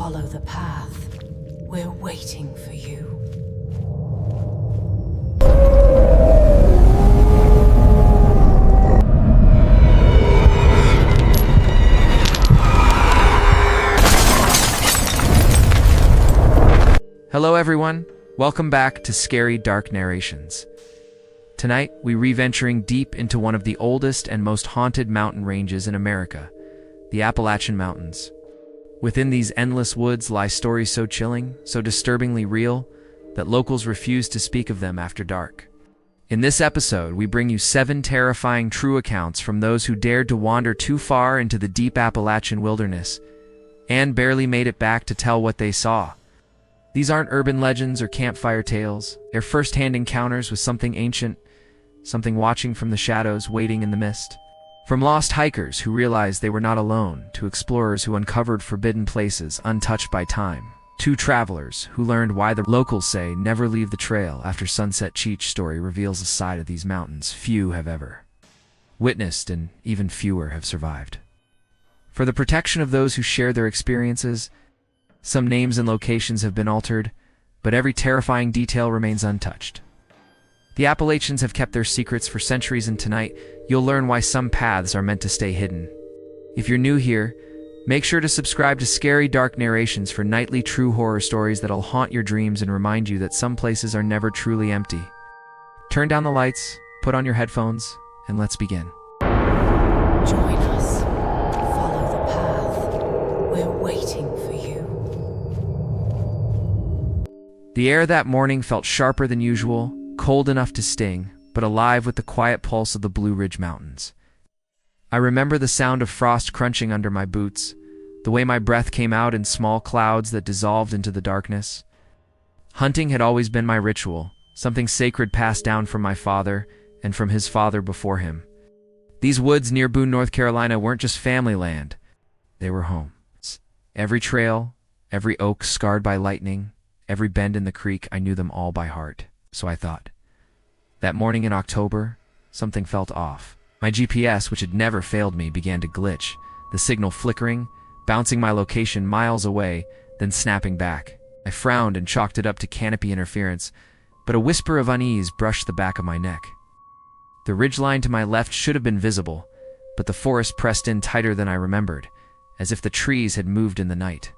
Follow the path. We're waiting for you. Hello everyone, welcome back to Scary Dark Narrations. Tonight, we re-venturing deep into one of the oldest and most haunted mountain ranges in America, the Appalachian Mountains. Within these endless woods lie stories so chilling, so disturbingly real, that locals refuse to speak of them after dark. In this episode, we bring you 7 terrifying true accounts from those who dared to wander too far into the deep Appalachian wilderness and barely made it back to tell what they saw. These aren't urban legends or campfire tales. They're first-hand encounters with something ancient, something watching from the shadows, waiting in the mist. From lost hikers who realized they were not alone, to explorers who uncovered forbidden places untouched by time, to travelers who learned why the locals say never leave the trail after sunset. Each story reveals a side of these mountains few have ever witnessed, and even fewer have survived. For the protection of those who share their experiences, some names and locations have been altered, but every terrifying detail remains untouched. The Appalachians have kept their secrets for centuries, and tonight, you'll learn why some paths are meant to stay hidden. If you're new here, make sure to subscribe to Scary Dark Narrations for nightly true horror stories that'll haunt your dreams and remind you that some places are never truly empty. Turn down the lights, put on your headphones, and let's begin. Join us. Follow the path. We're waiting for you. The air that morning felt sharper than usual, cold enough to sting, but alive with the quiet pulse of the Blue Ridge Mountains. I remember the sound of frost crunching under my boots, the way my breath came out in small clouds that dissolved into the darkness. Hunting had always been my ritual, something sacred passed down from my father and from his father before him. These woods near Boone, North Carolina weren't just family land, they were home. Every trail, every oak scarred by lightning, every bend in the creek, I knew them all by heart. So I thought. That morning in October, something felt off. My GPS, which had never failed me, began to glitch, the signal flickering, bouncing my location miles away, then snapping back. I frowned and chalked it up to canopy interference, but a whisper of unease brushed the back of my neck. The ridgeline to my left should have been visible, but the forest pressed in tighter than I remembered, as if the trees had moved in the night.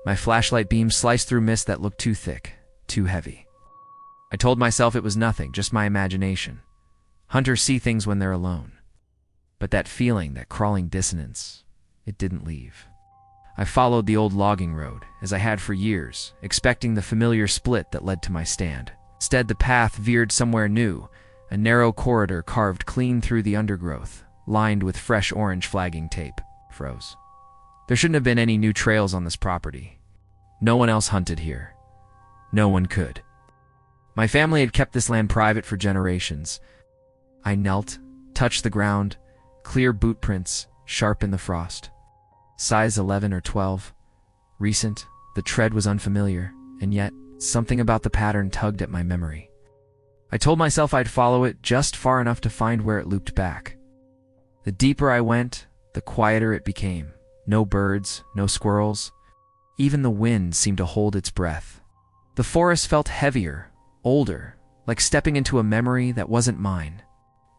My flashlight beam sliced through mist that looked too thick, too heavy. I told myself it was nothing, just my imagination. Hunters see things when they're alone. But that feeling, that crawling dissonance, it didn't leave. I followed the old logging road, as I had for years, expecting the familiar split that led to my stand. Instead, the path veered somewhere new, a narrow corridor carved clean through the undergrowth, lined with fresh orange flagging tape. Froze. There shouldn't have been any new trails on this property. No one else hunted here. No one could. My family had kept this land private for generations. I knelt, touched the ground, clear boot prints, sharp in the frost. Size 11 or 12. Recent, the tread was unfamiliar, and yet something about the pattern tugged at my memory. I told myself I'd follow it just far enough to find where it looped back. The deeper I went, the quieter it became. No birds, no squirrels. Even the wind seemed to hold its breath. The forest felt heavier, older, like stepping into a memory that wasn't mine.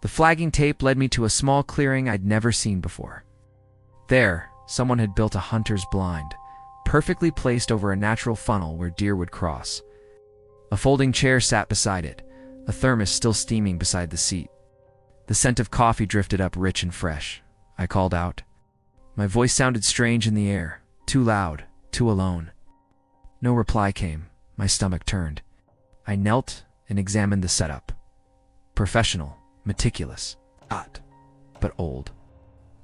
The flagging tape led me to a small clearing I'd never seen before. There, someone had built a hunter's blind, perfectly placed over a natural funnel where deer would cross. A folding chair sat beside it, a thermos still steaming beside the seat. The scent of coffee drifted up rich and fresh. I called out. My voice sounded strange in the air, too loud, too alone. No reply came. My stomach turned. I knelt and examined the setup. Professional, meticulous, hot, but old.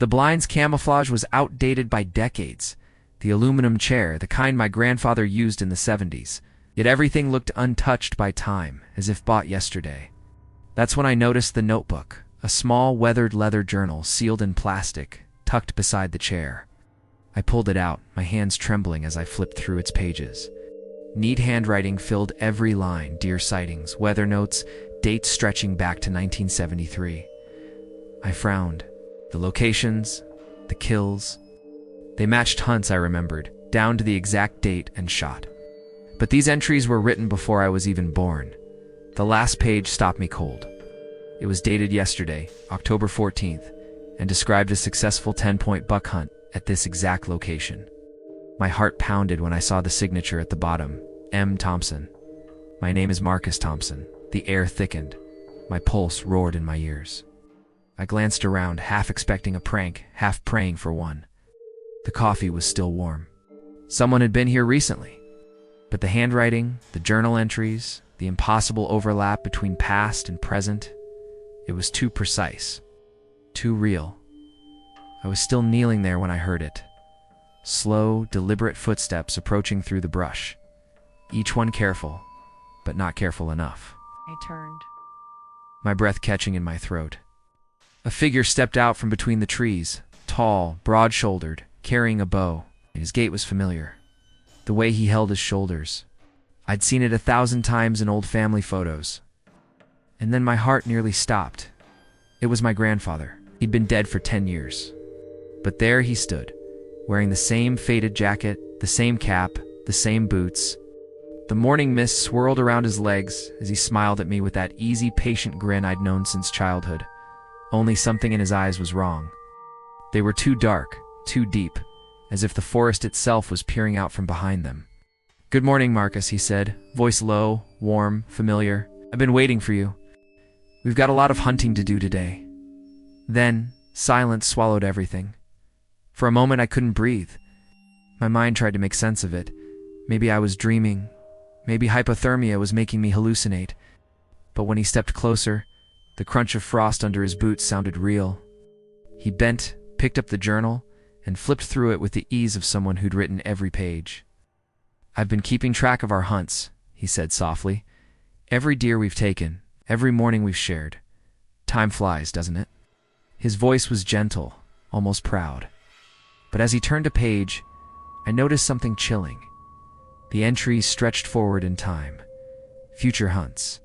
The blind's camouflage was outdated by decades. The aluminum chair, the kind my grandfather used in the 70s. Yet everything looked untouched by time, as if bought yesterday. That's when I noticed the notebook, a small weathered leather journal sealed in plastic, tucked beside the chair. I pulled it out, my hands trembling as I flipped through its pages. Neat handwriting filled every line, deer sightings, weather notes, dates stretching back to 1973. I frowned. The locations, the kills, they matched hunts I remembered, down to the exact date and shot. But these entries were written before I was even born. The last page stopped me cold. It was dated yesterday, October 14th, and described a successful 10-point buck hunt at this exact location. My heart pounded when I saw the signature at the bottom, M. Thompson. My name is Marcus Thompson. The air thickened. My pulse roared in my ears. I glanced around, half expecting a prank, half praying for one. The coffee was still warm. Someone had been here recently. But the handwriting, the journal entries, the impossible overlap between past and present, it was too precise, too real. I was still kneeling there when I heard it. Slow, deliberate footsteps approaching through the brush. Each one careful, but not careful enough. I turned. My breath catching in my throat. A figure stepped out from between the trees, tall, broad-shouldered, carrying a bow. His gait was familiar. The way he held his shoulders. I'd seen it 1,000 times in old family photos. And then my heart nearly stopped. It was my grandfather. He'd been dead for 10 years. But there he stood, wearing the same faded jacket, the same cap, the same boots. The morning mist swirled around his legs as he smiled at me with that easy, patient grin I'd known since childhood. Only something in his eyes was wrong. They were too dark, too deep, as if the forest itself was peering out from behind them. "Good morning, Marcus," he said, voice low, warm, familiar. "I've been waiting for you. We've got a lot of hunting to do today." Then, silence swallowed everything. For a moment I couldn't breathe. My mind tried to make sense of it. Maybe I was dreaming. Maybe hypothermia was making me hallucinate. But when he stepped closer, the crunch of frost under his boots sounded real. He bent, picked up the journal, and flipped through it with the ease of someone who'd written every page. "I've been keeping track of our hunts," he said softly. "Every deer we've taken, every morning we've shared. Time flies, doesn't it?" His voice was gentle, almost proud. But as he turned a page, I noticed something chilling. The entries stretched forward in time. Future hunts.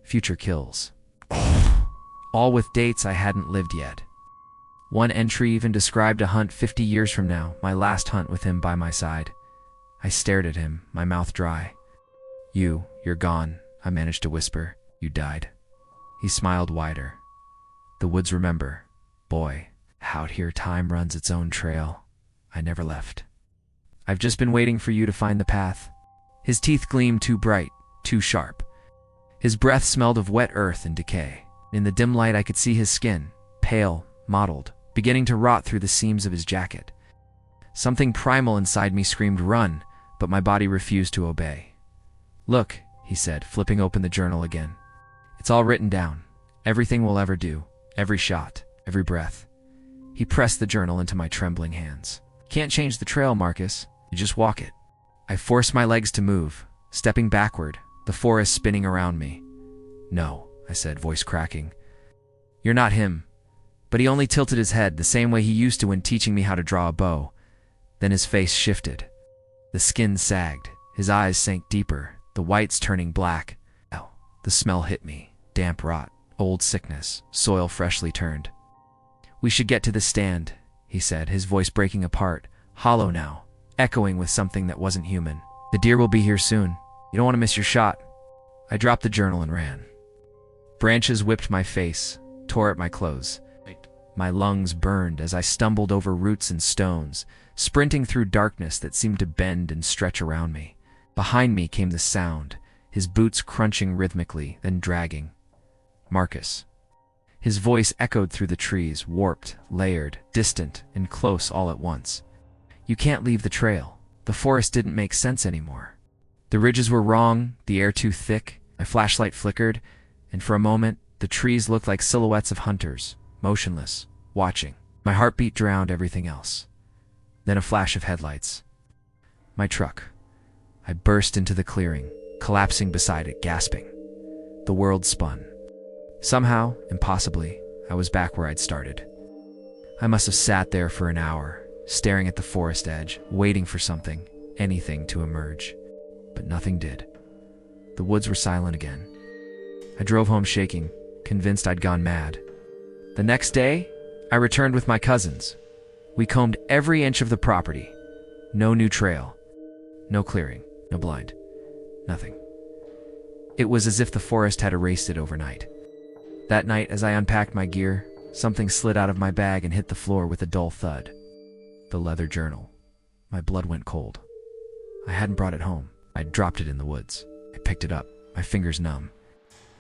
Future kills. All with dates I hadn't lived yet. One entry even described a hunt 50 years from now, my last hunt with him by my side. I stared at him, my mouth dry. You're gone," I managed to whisper. "You died." He smiled wider. "The woods remember. Boy, out here time runs its own trail. I never left. I've just been waiting for you to find the path." His teeth gleamed too bright, too sharp. His breath smelled of wet earth and decay. In the dim light I could see his skin, pale, mottled, beginning to rot through the seams of his jacket. Something primal inside me screamed run, but my body refused to obey. "Look," he said, flipping open the journal again. "It's all written down. Everything we'll ever do. Every shot. Every breath." He pressed the journal into my trembling hands. "Can't change the trail, Marcus. You just walk it." I forced my legs to move, stepping backward, the forest spinning around me. "No," I said, voice cracking. "You're not him." But he only tilted his head the same way he used to when teaching me how to draw a bow. Then his face shifted. The skin sagged, his eyes sank deeper, the whites turning black. Ow, the smell hit me. Damp rot, old sickness, soil freshly turned. "We should get to the stand," he said, his voice breaking apart, hollow now, echoing with something that wasn't human. "The deer will be here soon. You don't want to miss your shot." I dropped the journal and ran. Branches whipped my face, tore at my clothes. My lungs burned as I stumbled over roots and stones, sprinting through darkness that seemed to bend and stretch around me. Behind me came the sound, his boots crunching rhythmically, then dragging. "Marcus." His voice echoed through the trees, warped, layered, distant, and close all at once. "You can't leave the trail. The forest didn't make sense anymore. The ridges were wrong, the air too thick." My flashlight flickered, and for a moment, the trees looked like silhouettes of hunters, motionless, watching. My heartbeat drowned everything else. Then a flash of headlights. My truck. I burst into the clearing, collapsing beside it, gasping. The world spun. Somehow, impossibly, I was back where I'd started. I must have sat there for an hour, staring at the forest edge, waiting for something, anything to emerge. But nothing did. The woods were silent again. I drove home shaking, convinced I'd gone mad. The next day, I returned with my cousins. We combed every inch of the property. No new trail. No clearing. No blind. Nothing. It was as if the forest had erased it overnight. That night, as I unpacked my gear, something slid out of my bag and hit the floor with a dull thud. The leather journal. My blood went cold. I hadn't brought it home. I'd dropped it in the woods. I picked it up, my fingers numb.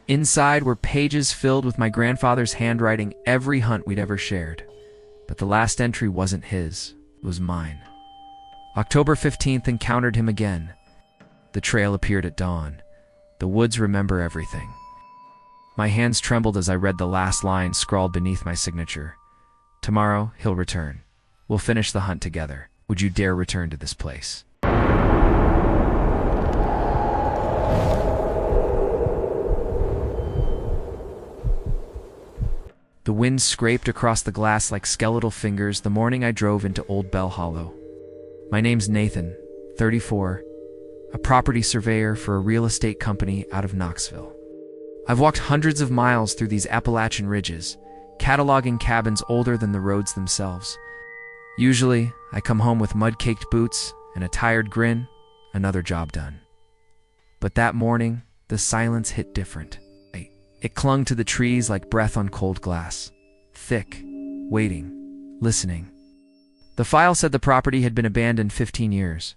Inside were pages filled with my grandfather's handwriting, every hunt we'd ever shared. But the last entry wasn't his, it was mine. October 15th encountered him again. The trail appeared at dawn. The woods remember everything. My hands trembled as I read the last line scrawled beneath my signature. Tomorrow, he'll return. We'll finish the hunt together. Would you dare return to this place? The wind scraped across the glass like skeletal fingers the morning I drove into Old Bell Hollow. My name's Nathan, 34, a property surveyor for a real estate company out of Knoxville. I've walked hundreds of miles through these Appalachian ridges, cataloging cabins older than the roads themselves. Usually, I come home with mud-caked boots and a tired grin, another job done. But that morning, the silence hit different. It clung to the trees like breath on cold glass. Thick, waiting, listening. The file said the property had been abandoned 15 years.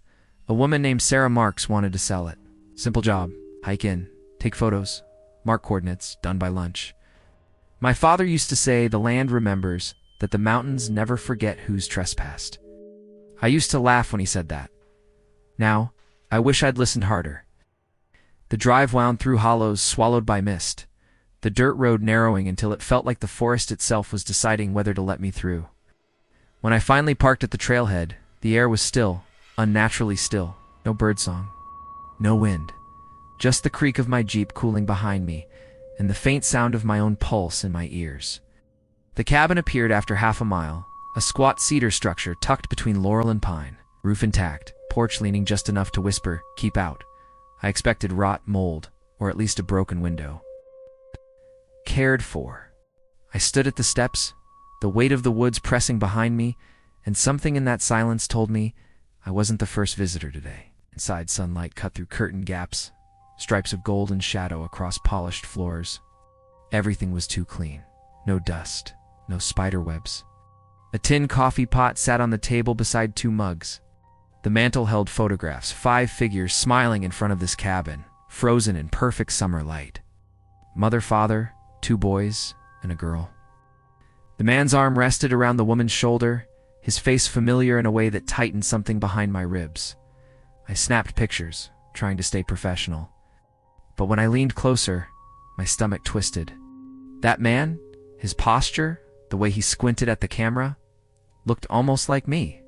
A woman named Sarah Marks wanted to sell it. Simple job, hike in, take photos, mark coordinates, done by lunch. My father used to say the land remembers, that the mountains never forget who's trespassed. I used to laugh when he said that. Now, I wish I'd listened harder. The drive wound through hollows swallowed by mist, the dirt road narrowing until it felt like the forest itself was deciding whether to let me through. When I finally parked at the trailhead, the air was still, unnaturally still. No birdsong, no wind, just the creak of my Jeep cooling behind me and the faint sound of my own pulse in my ears. The cabin appeared after half a mile, a squat cedar structure tucked between laurel and pine, roof intact, porch leaning just enough to whisper, "Keep out." I expected rot, mold, or at least a broken window. Cared for. I stood at the steps, the weight of the woods pressing behind me, and something in that silence told me I wasn't the first visitor today. Inside, sunlight cut through curtain gaps, stripes of golden shadow across polished floors. Everything was too clean. No dust, no spider webs. A tin coffee pot sat on the table beside 2 mugs. The mantel held photographs, 5 figures smiling in front of this cabin, frozen in perfect summer light. Mother, father, 2 boys, and a girl. The man's arm rested around the woman's shoulder, his face familiar in a way that tightened something behind my ribs. I snapped pictures, trying to stay professional. But when I leaned closer, my stomach twisted. That man, his posture, the way he squinted at the camera, looked almost like me.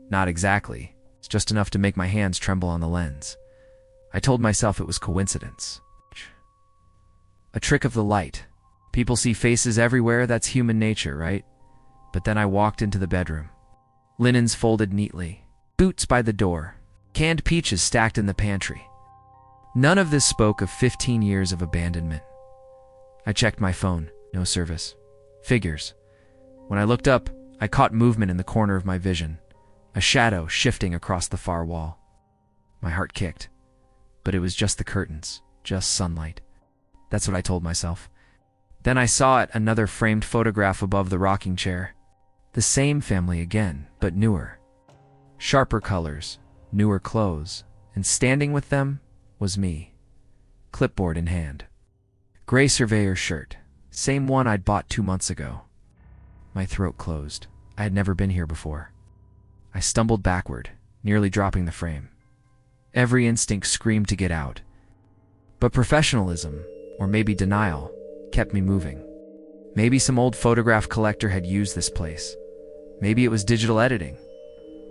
Not exactly. It's just enough to make my hands tremble on the lens. I told myself it was coincidence. A trick of the light. People see faces everywhere, that's human nature, right? But then I walked into the bedroom. Linens folded neatly, boots by the door, canned peaches stacked in the pantry. None of this spoke of 15 years of abandonment. I checked my phone, no service. Figures. When I looked up, I caught movement in the corner of my vision, a shadow shifting across the far wall. My heart kicked, but it was just the curtains, just sunlight. That's what I told myself. Then I saw it, another framed photograph above the rocking chair. The same family again, but newer. Sharper colors, newer clothes, and standing with them was me, clipboard in hand. Gray surveyor shirt, same one I'd bought 2 months ago. My throat closed. I had never been here before. I stumbled backward, nearly dropping the frame. Every instinct screamed to get out. But professionalism, or maybe denial, kept me moving. Maybe some old photograph collector had used this place. Maybe it was digital editing.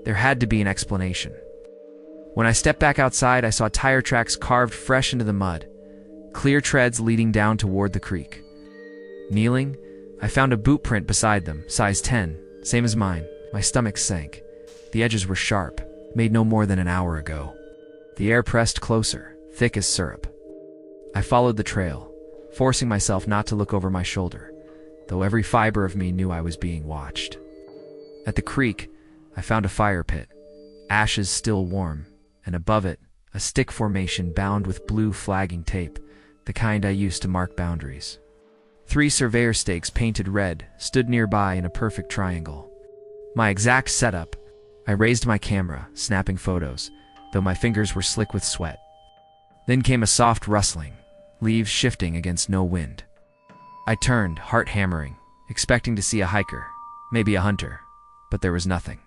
There had to be an explanation. When I stepped back outside, I saw tire tracks carved fresh into the mud, clear treads leading down toward the creek. Kneeling, I found a boot print beside them, size 10, same as mine. My stomach sank. The edges were sharp, made no more than an hour ago. The air pressed closer, thick as syrup. I followed the trail, forcing myself not to look over my shoulder, though every fiber of me knew I was being watched. At the creek, I found a fire pit, ashes still warm, and above it, a stick formation bound with blue flagging tape, the kind I used to mark boundaries. 3 surveyor stakes painted red stood nearby in a perfect triangle. My exact setup. I raised my camera, snapping photos, though my fingers were slick with sweat. Then came a soft rustling, leaves shifting against no wind. I turned, heart hammering, expecting to see a hiker, maybe a hunter, but there was nothing.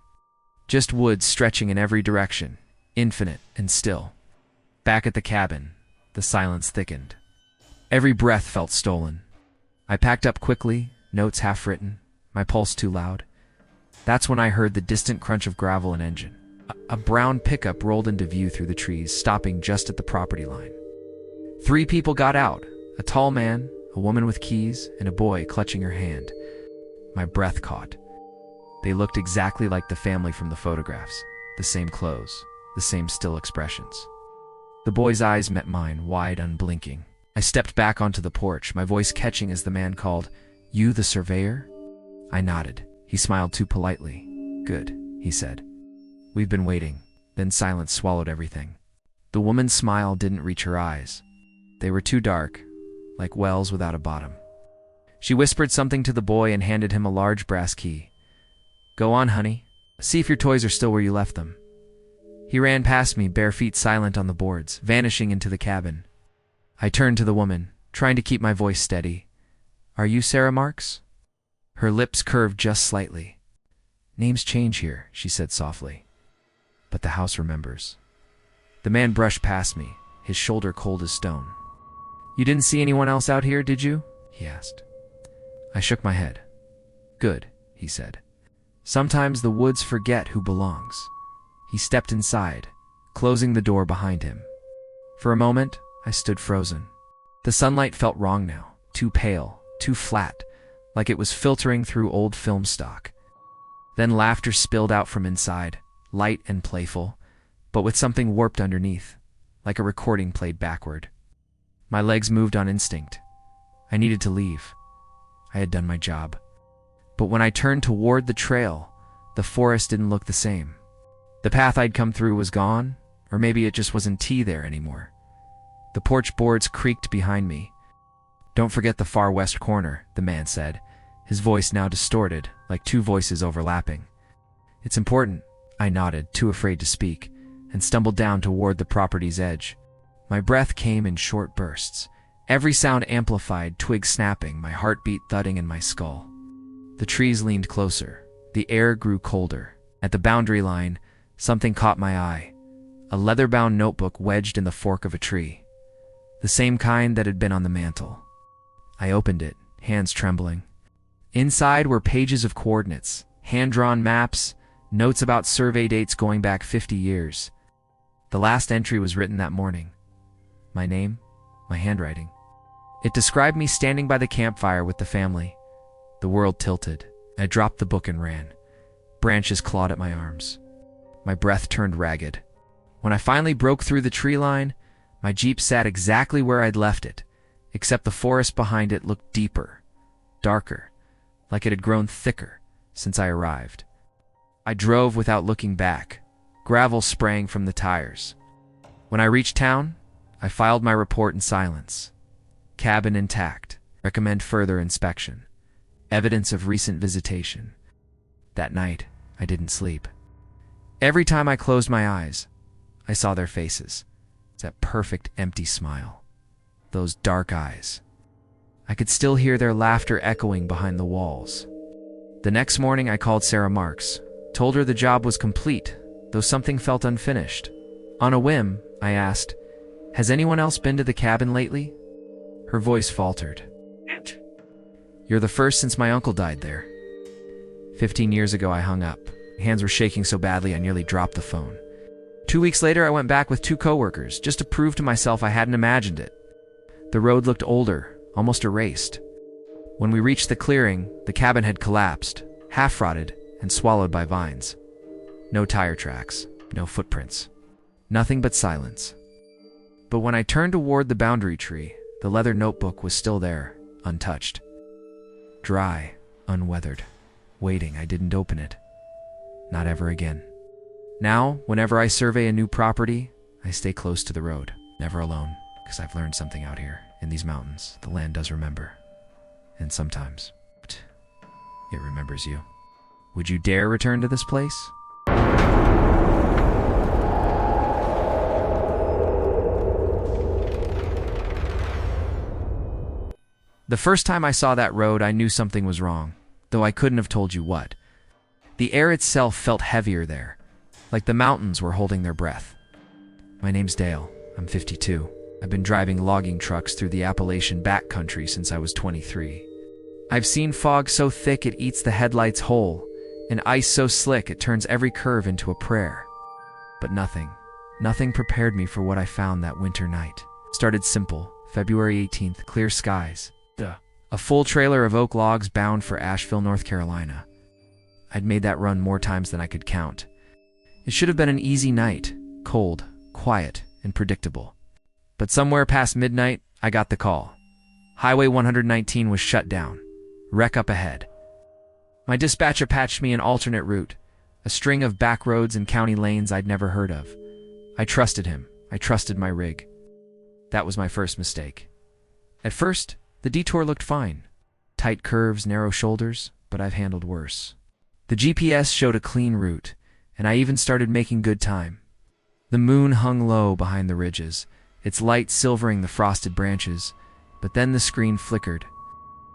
Just woods stretching in every direction, infinite and still. Back at the cabin, the silence thickened. Every breath felt stolen. I packed up quickly, notes half-written, my pulse too loud. That's when I heard the distant crunch of gravel and engine. A brown pickup rolled into view through the trees, stopping just at the property line. 3 people got out, a tall man, a woman with keys, and a boy clutching her hand. My breath caught. They looked exactly like the family from the photographs, the same clothes, the same still expressions. The boy's eyes met mine, wide, unblinking. I stepped back onto the porch, my voice catching as the man called, "You the surveyor?" I nodded. He smiled too politely. "Good," he said. "We've been waiting." Then silence swallowed everything. The woman's smile didn't reach her eyes. They were too dark, like wells without a bottom. She whispered something to the boy and handed him a large brass key. "Go on, honey. See if your toys are still where you left them." He ran past me, bare feet silent on the boards, vanishing into the cabin. I turned to the woman, trying to keep my voice steady. "Are you Sarah Marks?" Her lips curved just slightly. "Names change here," she said softly. "But the house remembers." The man brushed past me, his shoulder cold as stone. "You didn't see anyone else out here, did you?" he asked. I shook my head. "Good," he said. "Sometimes the woods forget who belongs." He stepped inside, closing the door behind him. For a moment, I stood frozen. The sunlight felt wrong now, too pale, too flat, like it was filtering through old film stock. Then laughter spilled out from inside, light and playful, but with something warped underneath, like a recording played backward. My legs moved on instinct. I needed to leave. I had done my job. But when I turned toward the trail, the forest didn't look the same. The path I'd come through was gone, or maybe it just wasn't there anymore. The porch boards creaked behind me. "Don't forget the far west corner," the man said, his voice now distorted, like 2 voices overlapping. "It's important," I nodded, too afraid to speak, and stumbled down toward the property's edge. My breath came in short bursts, every sound amplified, twigs snapping, my heartbeat thudding in my skull. The trees leaned closer. The air grew colder. At the boundary line, something caught my eye. A leather-bound notebook wedged in the fork of a tree. The same kind that had been on the mantel. I opened it, hands trembling. Inside were pages of coordinates, hand-drawn maps, notes about survey dates going back 50 years. The last entry was written that morning. My name, my handwriting. It described me standing by the campfire with the family. The world tilted. I dropped the book and ran. Branches clawed at my arms. My breath turned ragged. When I finally broke through the tree line, my Jeep sat exactly where I'd left it, except the forest behind it looked deeper, darker, like it had grown thicker since I arrived. I drove without looking back, gravel spraying from the tires. When I reached town, I filed my report in silence. Cabin intact. Recommend further inspection. Evidence of recent visitation. That night, I didn't sleep. Every time I closed my eyes, I saw their faces. That perfect empty smile. Those dark eyes. I could still hear their laughter echoing behind the walls. The next morning I called Sarah Marks, told her the job was complete, though something felt unfinished. On a whim, I asked, "Has anyone else been to the cabin lately?" Her voice faltered. "You're the first since my uncle died there." 15 years ago I hung up. Hands were shaking so badly I nearly dropped the phone. 2 weeks later I went back with 2 coworkers, just to prove to myself I hadn't imagined it. The road looked older, almost erased. When we reached the clearing, the cabin had collapsed, half-rotted and swallowed by vines. No tire tracks, no footprints. Nothing but silence. But when I turned toward the boundary tree, the leather notebook was still there, untouched. Dry, unweathered. Waiting, I didn't open it. Not ever again. Now, whenever I survey a new property, I stay close to the road, never alone, because I've learned something out here. In these mountains, the land does remember. And sometimes, it remembers you. Would you dare return to this place? The first time I saw that road, I knew something was wrong, though I couldn't have told you what. The air itself felt heavier there, like the mountains were holding their breath. My name's Dale. I'm 52. I've been driving logging trucks through the Appalachian backcountry since I was 23. I've seen fog so thick it eats the headlights whole, and ice so slick it turns every curve into a prayer. But nothing prepared me for what I found that winter night. Started simple, February 18th, clear skies. A full trailer of oak logs bound for Asheville, North Carolina. I'd made that run more times than I could count. It should have been an easy night, cold, quiet, and predictable. But somewhere past midnight, I got the call. Highway 119 was shut down. Wreck up ahead. My dispatcher patched me an alternate route, a string of back roads and county lanes I'd never heard of. I trusted him. I trusted my rig. That was my first mistake. At first, the detour looked fine. Tight curves, narrow shoulders, but I've handled worse. The GPS showed a clean route, and I even started making good time. The moon hung low behind the ridges, its light silvering the frosted branches, but then the screen flickered.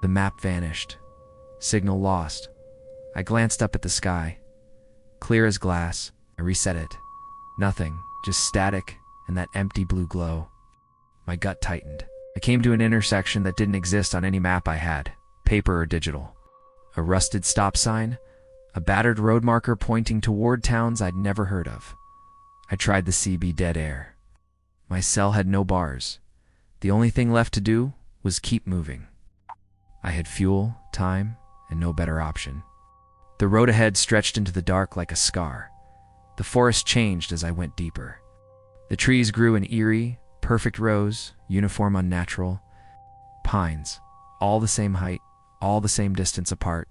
The map vanished. Signal lost. I glanced up at the sky. Clear as glass. I reset it. Nothing, just static and that empty blue glow. My gut tightened. I came to an intersection that didn't exist on any map I had, paper or digital. A rusted stop sign, a battered road marker pointing toward towns I'd never heard of. I tried the CB dead air. My cell had no bars. The only thing left to do was keep moving. I had fuel, time, and no better option. The road ahead stretched into the dark like a scar. The forest changed as I went deeper. The trees grew in eerie, perfect rows, uniform unnatural. Pines, all the same height, all the same distance apart.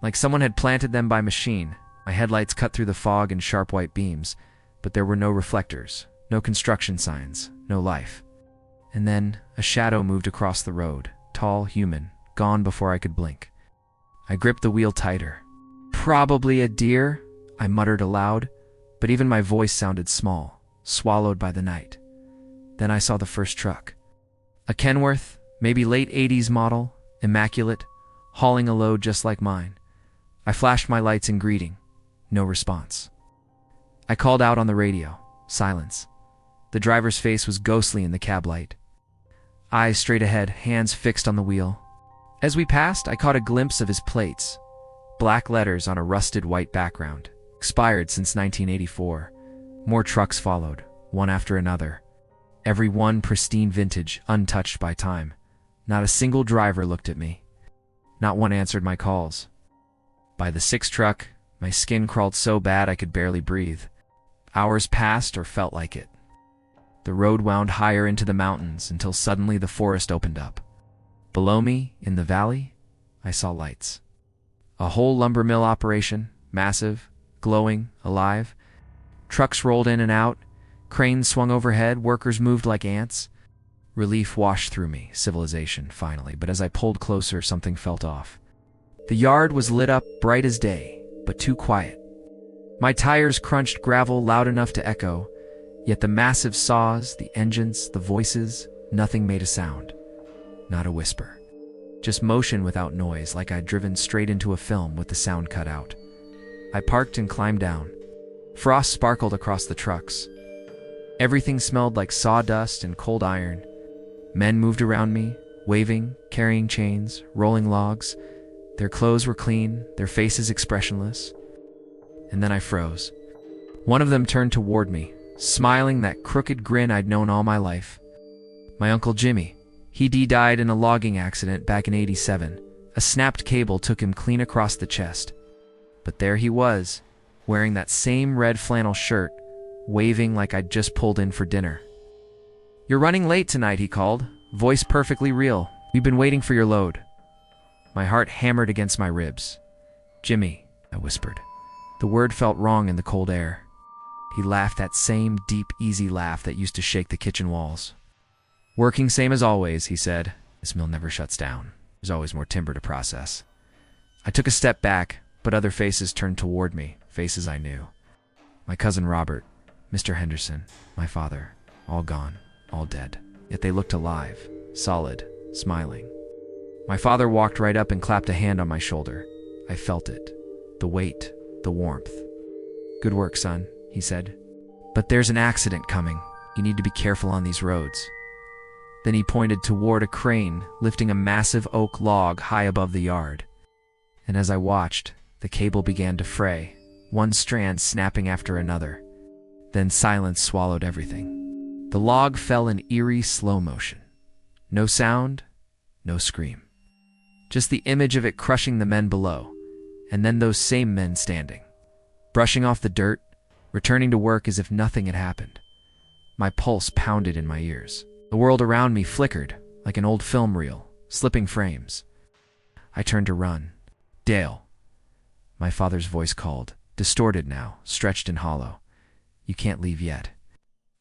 Like someone had planted them by machine. My headlights cut through the fog in sharp white beams, but there were no reflectors, no construction signs, no life. And then a shadow moved across the road, tall, human, gone before I could blink. I gripped the wheel tighter. Probably a deer, I muttered aloud, but even my voice sounded small, swallowed by the night. Then I saw the first truck. A Kenworth, maybe late 80s model, immaculate, hauling a load just like mine. I flashed my lights in greeting. No response. I called out on the radio. Silence. The driver's face was ghostly in the cab light. Eyes straight ahead, hands fixed on the wheel. As we passed, I caught a glimpse of his plates. Black letters on a rusted white background. Expired since 1984. More trucks followed, one after another. Every one pristine vintage, untouched by time. Not a single driver looked at me. Not one answered my calls. By the sixth truck, my skin crawled so bad I could barely breathe. Hours passed or felt like it. The road wound higher into the mountains until suddenly the forest opened up. Below me, in the valley, I saw lights. A whole lumber mill operation, massive, glowing, alive. Trucks rolled in and out. Cranes swung overhead, workers moved like ants. Relief washed through me, civilization, finally, but as I pulled closer, something felt off. The yard was lit up, bright as day, but too quiet. My tires crunched gravel loud enough to echo, yet the massive saws, the engines, the voices, nothing made a sound. Not a whisper. Just motion without noise, like I'd driven straight into a film with the sound cut out. I parked and climbed down. Frost sparkled across the trucks. Everything smelled like sawdust and cold iron. Men moved around me, waving, carrying chains, rolling logs. Their clothes were clean, their faces expressionless. And then I froze. One of them turned toward me, smiling that crooked grin I'd known all my life. My Uncle Jimmy. He died in a logging accident back in '87. A snapped cable took him clean across the chest. But there he was, wearing that same red flannel shirt, waving like I'd just pulled in for dinner. "You're running late tonight," he called, voice perfectly real. "We've been waiting for your load." My heart hammered against my ribs. "Jimmy," I whispered. The word felt wrong in the cold air. He laughed that same deep, easy laugh that used to shake the kitchen walls. "Working same as always," he said. "This mill never shuts down. There's always more timber to process." I took a step back, but other faces turned toward me, faces I knew. My cousin Robert, Mr. Henderson, my father, all gone, all dead. Yet they looked alive, solid, smiling. My father walked right up and clapped a hand on my shoulder. I felt it. The weight, the warmth. "Good work, son," he said. "But there's an accident coming. You need to be careful on these roads." Then he pointed toward a crane lifting a massive oak log high above the yard. And as I watched, the cable began to fray, one strand snapping after another. Then silence swallowed everything. The log fell in eerie slow motion. No sound, no scream. Just the image of it crushing the men below, and then those same men standing, brushing off the dirt, returning to work as if nothing had happened. My pulse pounded in my ears. The world around me flickered, like an old film reel, slipping frames. I turned to run. "Dale," my father's voice called, distorted now, stretched and hollow. "You can't leave yet.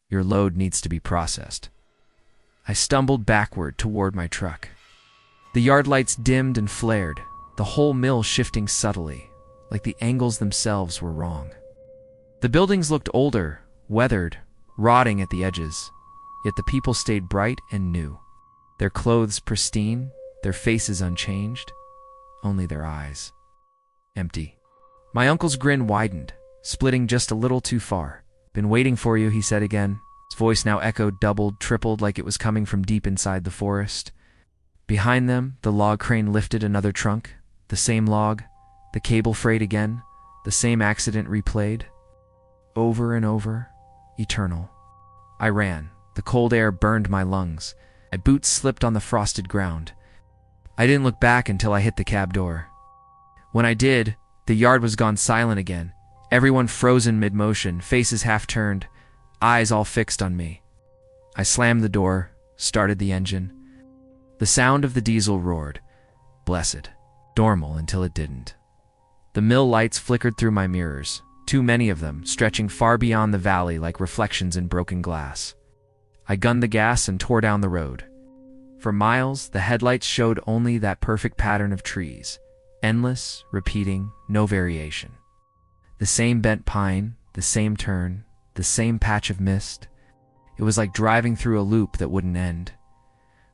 Your load needs to be processed." I stumbled backward toward my truck. The yard lights dimmed and flared, the whole mill shifting subtly, like the angles themselves were wrong. The buildings looked older, weathered, rotting at the edges, yet the people stayed bright and new. Their clothes pristine, their faces unchanged, only their eyes empty. My uncle's grin widened, splitting just a little too far. "Been waiting for you," he said again. His voice now echoed, doubled, tripled, like it was coming from deep inside the forest. Behind them, the log crane lifted another trunk, the same log, the cable frayed again, the same accident replayed. Over and over, eternal. I ran. The cold air burned my lungs. My boots slipped on the frosted ground. I didn't look back until I hit the cab door. When I did, the yard was gone silent again, everyone frozen mid-motion, faces half-turned, eyes all fixed on me. I slammed the door, started the engine. The sound of the diesel roared, blessed, normal until it didn't. The mill lights flickered through my mirrors, too many of them, stretching far beyond the valley like reflections in broken glass. I gunned the gas and tore down the road. For miles, the headlights showed only that perfect pattern of trees, endless, repeating, no variation. The same bent pine, the same turn, the same patch of mist. It was like driving through a loop that wouldn't end.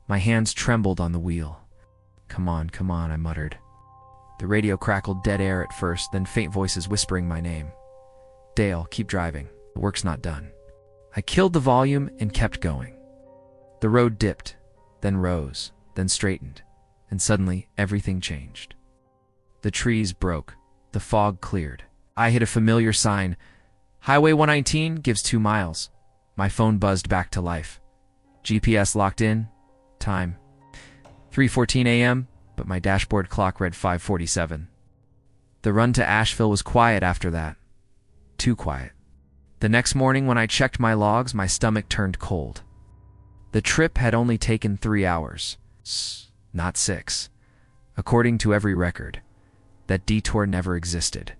My hands trembled on the wheel. Come on," I muttered. The radio crackled dead air at first, then faint voices whispering my name. "Dale, keep driving. The work's not done." I killed the volume and kept going. The road dipped, then rose, then straightened, and suddenly everything changed. The trees broke, the fog cleared. I hit a familiar sign. "Highway 119 gives 2 miles. My phone buzzed back to life. GPS locked in. Time 3:14 a.m., but my dashboard clock read 5:47. The run to Asheville was quiet after that. Too quiet. The next morning when I checked my logs, my stomach turned cold. The trip had only taken 3 hours, not 6. According to every record, that detour never existed.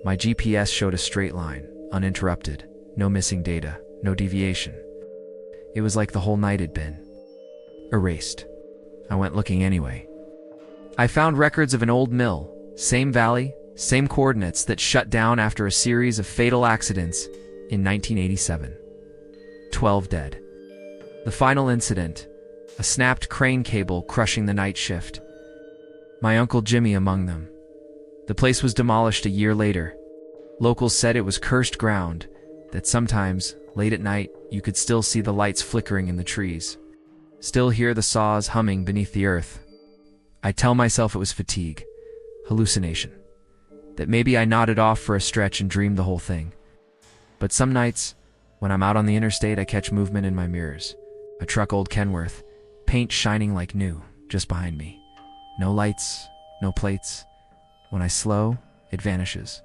My GPS showed a straight line, uninterrupted, no missing data, no deviation. It was like the whole night had been erased. I went looking anyway. I found records of an old mill, same valley, same coordinates, that shut down after a series of fatal accidents in 1987. 12 dead. The final incident, a snapped crane cable crushing the night shift. My Uncle Jimmy among them. The place was demolished a year later. Locals said it was cursed ground, that sometimes, late at night, you could still see the lights flickering in the trees, still hear the saws humming beneath the earth. I tell myself it was fatigue, hallucination, that maybe I nodded off for a stretch and dreamed the whole thing. But some nights, when I'm out on the interstate, I catch movement in my mirrors. A truck, old Kenworth, paint shining like new, just behind me. No lights, no plates. When I slow, it vanishes.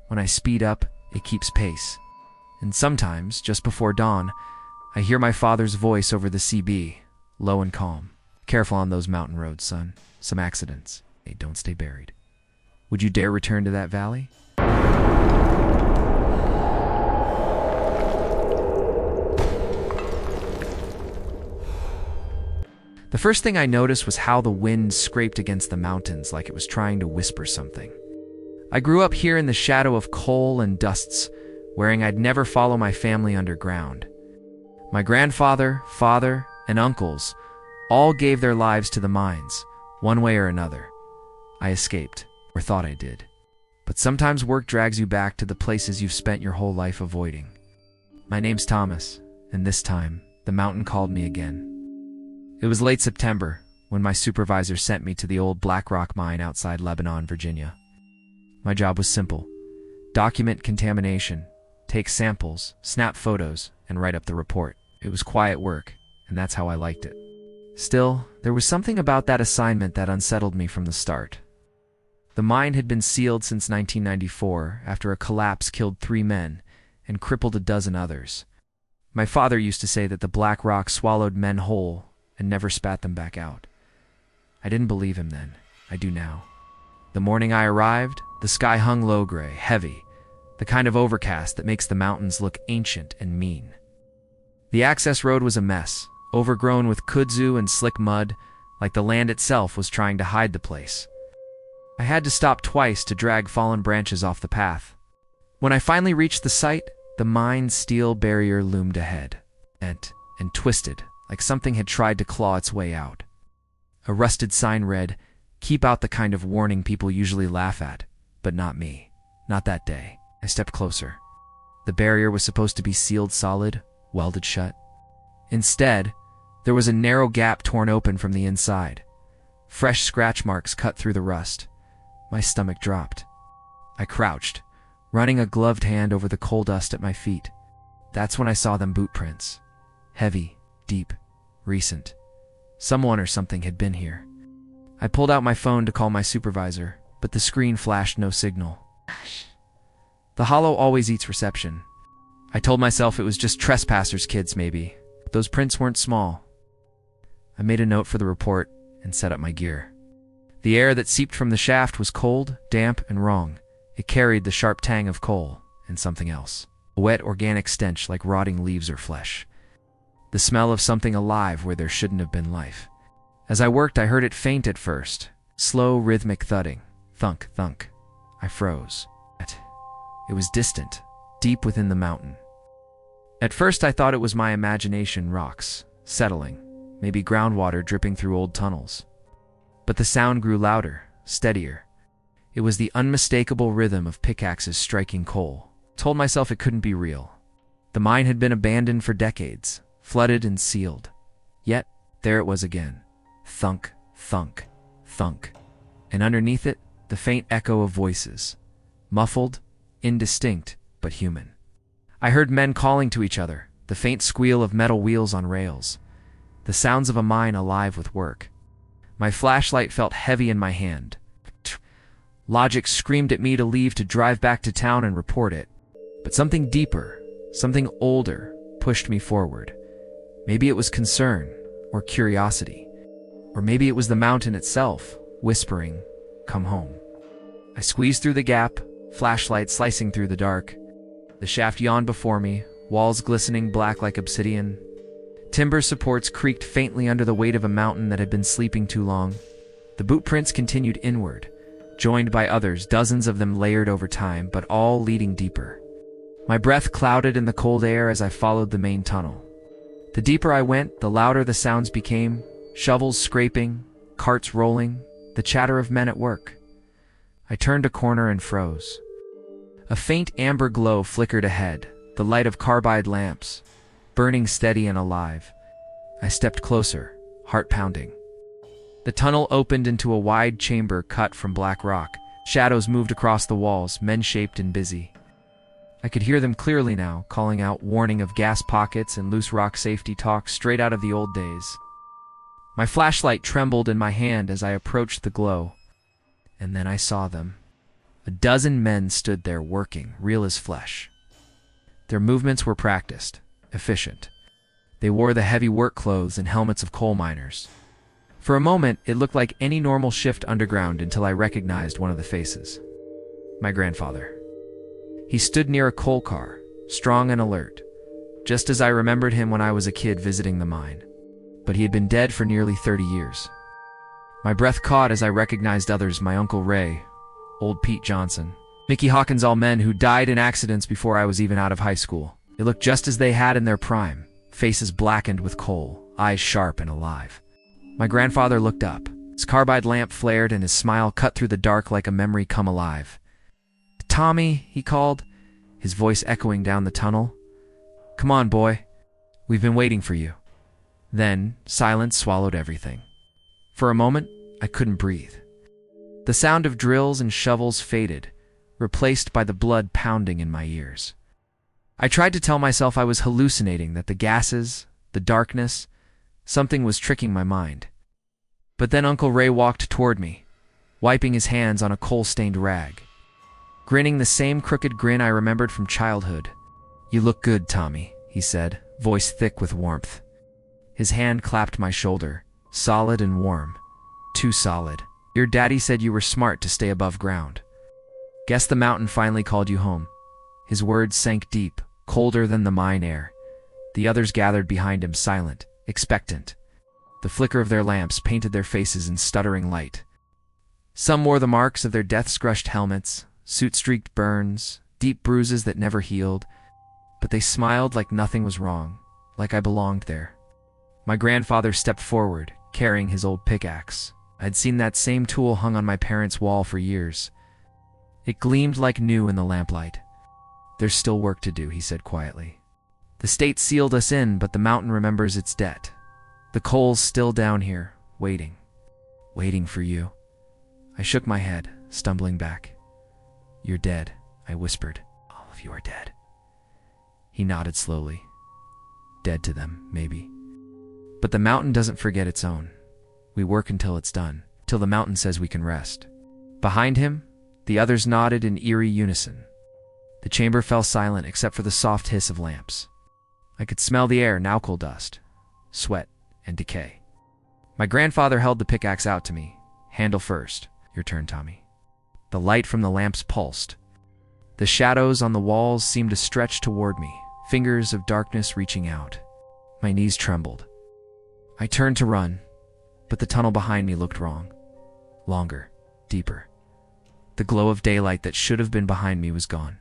When I speed up, it keeps pace. And sometimes, just before dawn, I hear my father's voice over the CB, low and calm. "Careful on those mountain roads, son. Some accidents. Hey, don't stay buried. Would you dare return to that valley?" The first thing I noticed was how the wind scraped against the mountains like it was trying to whisper something. I grew up here in the shadow of coal and dusts, wherein I'd never follow my family underground. My grandfather, father, and uncles all gave their lives to the mines, one way or another. I escaped, or thought I did. But sometimes work drags you back to the places you've spent your whole life avoiding. My name's Thomas, and this time, the mountain called me again. It was late September when my supervisor sent me to the old Black Rock mine outside Lebanon, Virginia. My job was simple: document contamination, take samples, snap photos, and write up the report. It was quiet work, and that's how I liked it. Still, there was something about that assignment that unsettled me from the start. The mine had been sealed since 1994 after a collapse killed 3 men and crippled a dozen others. My father used to say that the Black Rock swallowed men whole and never spat them back out. I didn't believe him then. I do now. The morning I arrived, the sky hung low-gray, heavy, the kind of overcast that makes the mountains look ancient and mean. The access road was a mess, overgrown with kudzu and slick mud, like the land itself was trying to hide the place. I had to stop twice to drag fallen branches off the path. When I finally reached the site, the mine's steel barrier loomed ahead, bent and twisted, like something had tried to claw its way out. A rusted sign read, "Keep out," the kind of warning people usually laugh at, but not me. Not that day. I stepped closer. The barrier was supposed to be sealed solid, welded shut. Instead, there was a narrow gap torn open from the inside. Fresh scratch marks cut through the rust. My stomach dropped. I crouched, running a gloved hand over the coal dust at my feet. That's when I saw them boot prints. Heavy, deep, recent. Someone or something had been here. I pulled out my phone to call my supervisor, but the screen flashed no signal. The hollow always eats reception. I told myself it was just trespassers' kids, maybe. But those prints weren't small. I made a note for the report and set up my gear. The air that seeped from the shaft was cold, damp, and wrong. It carried the sharp tang of coal and something else. A wet, organic stench like rotting leaves or flesh. The smell of something alive where there shouldn't have been life. As I worked, I heard it faint at first. Slow, rhythmic thudding. Thunk, thunk. I froze. It was distant, deep within the mountain. At first, I thought it was my imagination, rocks, settling, maybe groundwater dripping through old tunnels. But the sound grew louder, steadier. It was the unmistakable rhythm of pickaxes striking coal. Told myself it couldn't be real. The mine had been abandoned for decades, flooded and sealed. Yet, there it was again. Thunk, thunk, thunk. And underneath it, the faint echo of voices. Muffled, indistinct, but human. I heard men calling to each other, the faint squeal of metal wheels on rails. The sounds of a mine alive with work. My flashlight felt heavy in my hand. Logic screamed at me to leave to drive back to town and report it. But something deeper, something older, pushed me forward. Maybe it was concern, or curiosity. Or maybe it was the mountain itself, whispering, "Come home." I squeezed through the gap, flashlight slicing through the dark. The shaft yawned before me, walls glistening black like obsidian. Timber supports creaked faintly under the weight of a mountain that had been sleeping too long. The boot prints continued inward, joined by others, dozens of them layered over time, but all leading deeper. My breath clouded in the cold air as I followed the main tunnel. The deeper I went, the louder the sounds became, shovels scraping, carts rolling, the chatter of men at work. I turned a corner and froze. A faint amber glow flickered ahead, the light of carbide lamps, burning steady and alive. I stepped closer, heart pounding. The tunnel opened into a wide chamber cut from black rock. Shadows moved across the walls, men-shaped and busy. I could hear them clearly now, calling out warning of gas pockets and loose rock safety talk straight out of the old days. My flashlight trembled in my hand as I approached the glow. And then I saw them. A dozen men stood there working, real as flesh. Their movements were practiced, efficient. They wore the heavy work clothes and helmets of coal miners. For a moment, it looked like any normal shift underground until I recognized one of the faces. My grandfather. He stood near a coal car, strong and alert, just as I remembered him when I was a kid visiting the mine. but he had been dead for nearly 30 years. My breath caught as I recognized others: my Uncle Ray, old Pete Johnson, Mickey Hawkins, all men who died in accidents before I was even out of high school. They looked just as they had in their prime, faces blackened with coal, eyes sharp and alive. My grandfather looked up. His carbide lamp flared and his smile cut through the dark like a memory come alive. "Tommy," he called, his voice echoing down the tunnel. "Come on, boy. We've been waiting for you." Then, silence swallowed everything. For a moment, I couldn't breathe. The sound of drills and shovels faded, replaced by the blood pounding in my ears. I tried to tell myself I was hallucinating, that the gases, the darkness, something was tricking my mind. But then Uncle Ray walked toward me, wiping his hands on a coal-stained rag, grinning the same crooked grin I remembered from childhood. "You look good, Tommy," he said, voice thick with warmth. His hand clapped my shoulder, solid and warm. Too solid. "Your daddy said you were smart to stay above ground. Guess the mountain finally called you home." His words sank deep, colder than the mine air. The others gathered behind him, silent, expectant. The flicker of their lamps painted their faces in stuttering light. Some wore the marks of their death-scrushed helmets, soot-streaked burns, deep bruises that never healed, but they smiled like nothing was wrong, like I belonged there. My grandfather stepped forward, carrying his old pickaxe. I'd seen that same tool hung on my parents' wall for years. It gleamed like new in the lamplight. "There's still work to do," he said quietly. "The state sealed us in, but the mountain remembers its debt. The coal's still down here, waiting. Waiting for you." I shook my head, stumbling back. "You're dead," I whispered. "All of you are dead." He nodded slowly. "Dead to them, maybe. But the mountain doesn't forget its own. We work until it's done, till the mountain says we can rest." Behind him, the others nodded in eerie unison. The chamber fell silent except for the soft hiss of lamps. I could smell the air, now coal dust, sweat, and decay. My grandfather held the pickaxe out to me, handle first. "Your turn, Tommy." The light from the lamps pulsed. The shadows on the walls seemed to stretch toward me, fingers of darkness reaching out. My knees trembled. I turned to run, but the tunnel behind me looked wrong. Longer, deeper. The glow of daylight that should have been behind me was gone.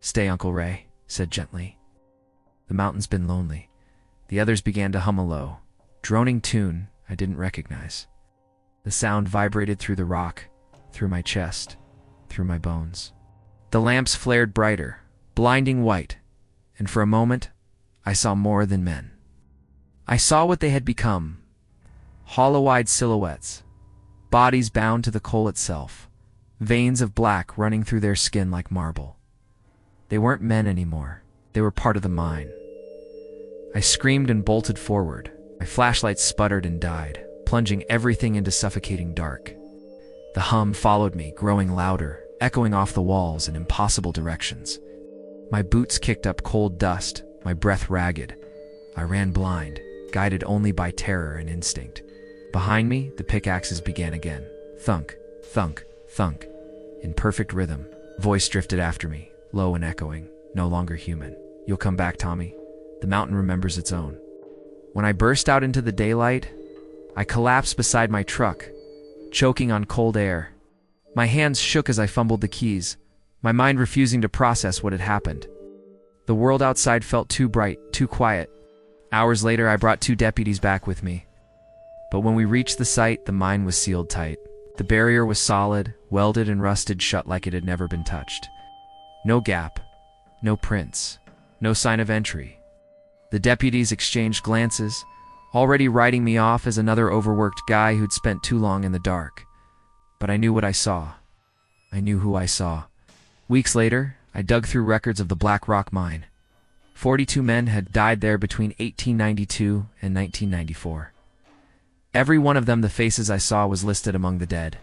"Stay, Uncle Ray," said gently. "The mountain's been lonely." The others began to hum a low, droning tune I didn't recognize. The sound vibrated through the rock, through my chest, through my bones. The lamps flared brighter, blinding white, and for a moment, I saw more than men. I saw what they had become: hollow-eyed silhouettes, bodies bound to the coal itself, veins of black running through their skin like marble. They weren't men anymore. They were part of the mine. I screamed and bolted forward. My flashlight sputtered and died, plunging everything into suffocating dark. The hum followed me, growing louder, echoing off the walls in impossible directions. My boots kicked up cold dust, my breath ragged. I ran blind, guided only by terror and instinct. Behind me, the pickaxes began again. Thunk, thunk, thunk. In perfect rhythm, voice drifted after me, low and echoing, no longer human. "You'll come back, Tommy. The mountain remembers its own." When I burst out into the daylight, I collapsed beside my truck, choking on cold air. My hands shook as I fumbled the keys, my mind refusing to process what had happened. The world outside felt too bright, too quiet. Hours later, I brought 2 deputies back with me. But when we reached the site, the mine was sealed tight. The barrier was solid, welded and rusted shut like it had never been touched. No gap, no prints, no sign of entry. The deputies exchanged glances, already writing me off as another overworked guy who'd spent too long in the dark. But I knew what I saw. I knew who I saw. Weeks later, I dug through records of the Black Rock mine. 42 men had died there between 1892 and 1994. Every one of them, the faces I saw, was listed among the dead.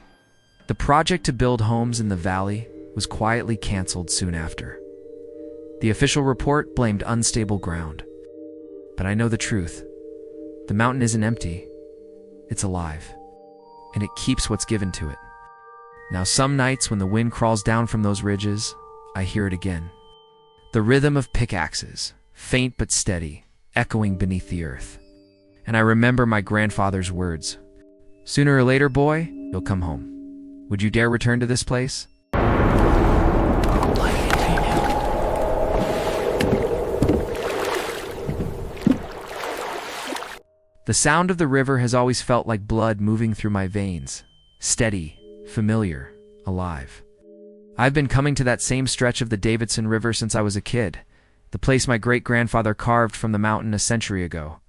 The project to build homes in the valley was quietly canceled soon after. The official report blamed unstable ground. But I know the truth. The mountain isn't empty. It's alive. And it keeps what's given to it. Now some nights when the wind crawls down from those ridges, I hear it again. The rhythm of pickaxes, faint but steady, echoing beneath the earth. and I remember my grandfather's words. "Sooner or later, boy, you'll come home. Would you dare return to this place?" The sound of the river has always felt like blood moving through my veins. Steady, familiar, alive. I've been coming to that same stretch of the Davidson River since I was a kid, the place my great-grandfather carved from the mountain a century ago.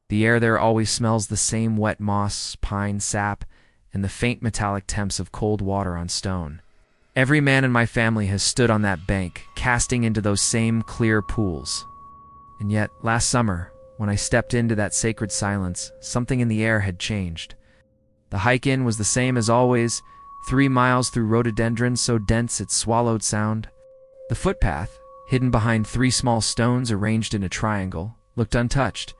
The air there always smells the same wet moss, pine sap, and the faint metallic temps of cold water on stone. Every man in my family has stood on that bank, casting into those same clear pools. And yet, last summer, when I stepped into that sacred silence, something in the air had changed. The hike in was the same as always, 3 miles through rhododendrons so dense it swallowed sound. The footpath, hidden behind 3 small stones arranged in a triangle, looked untouched,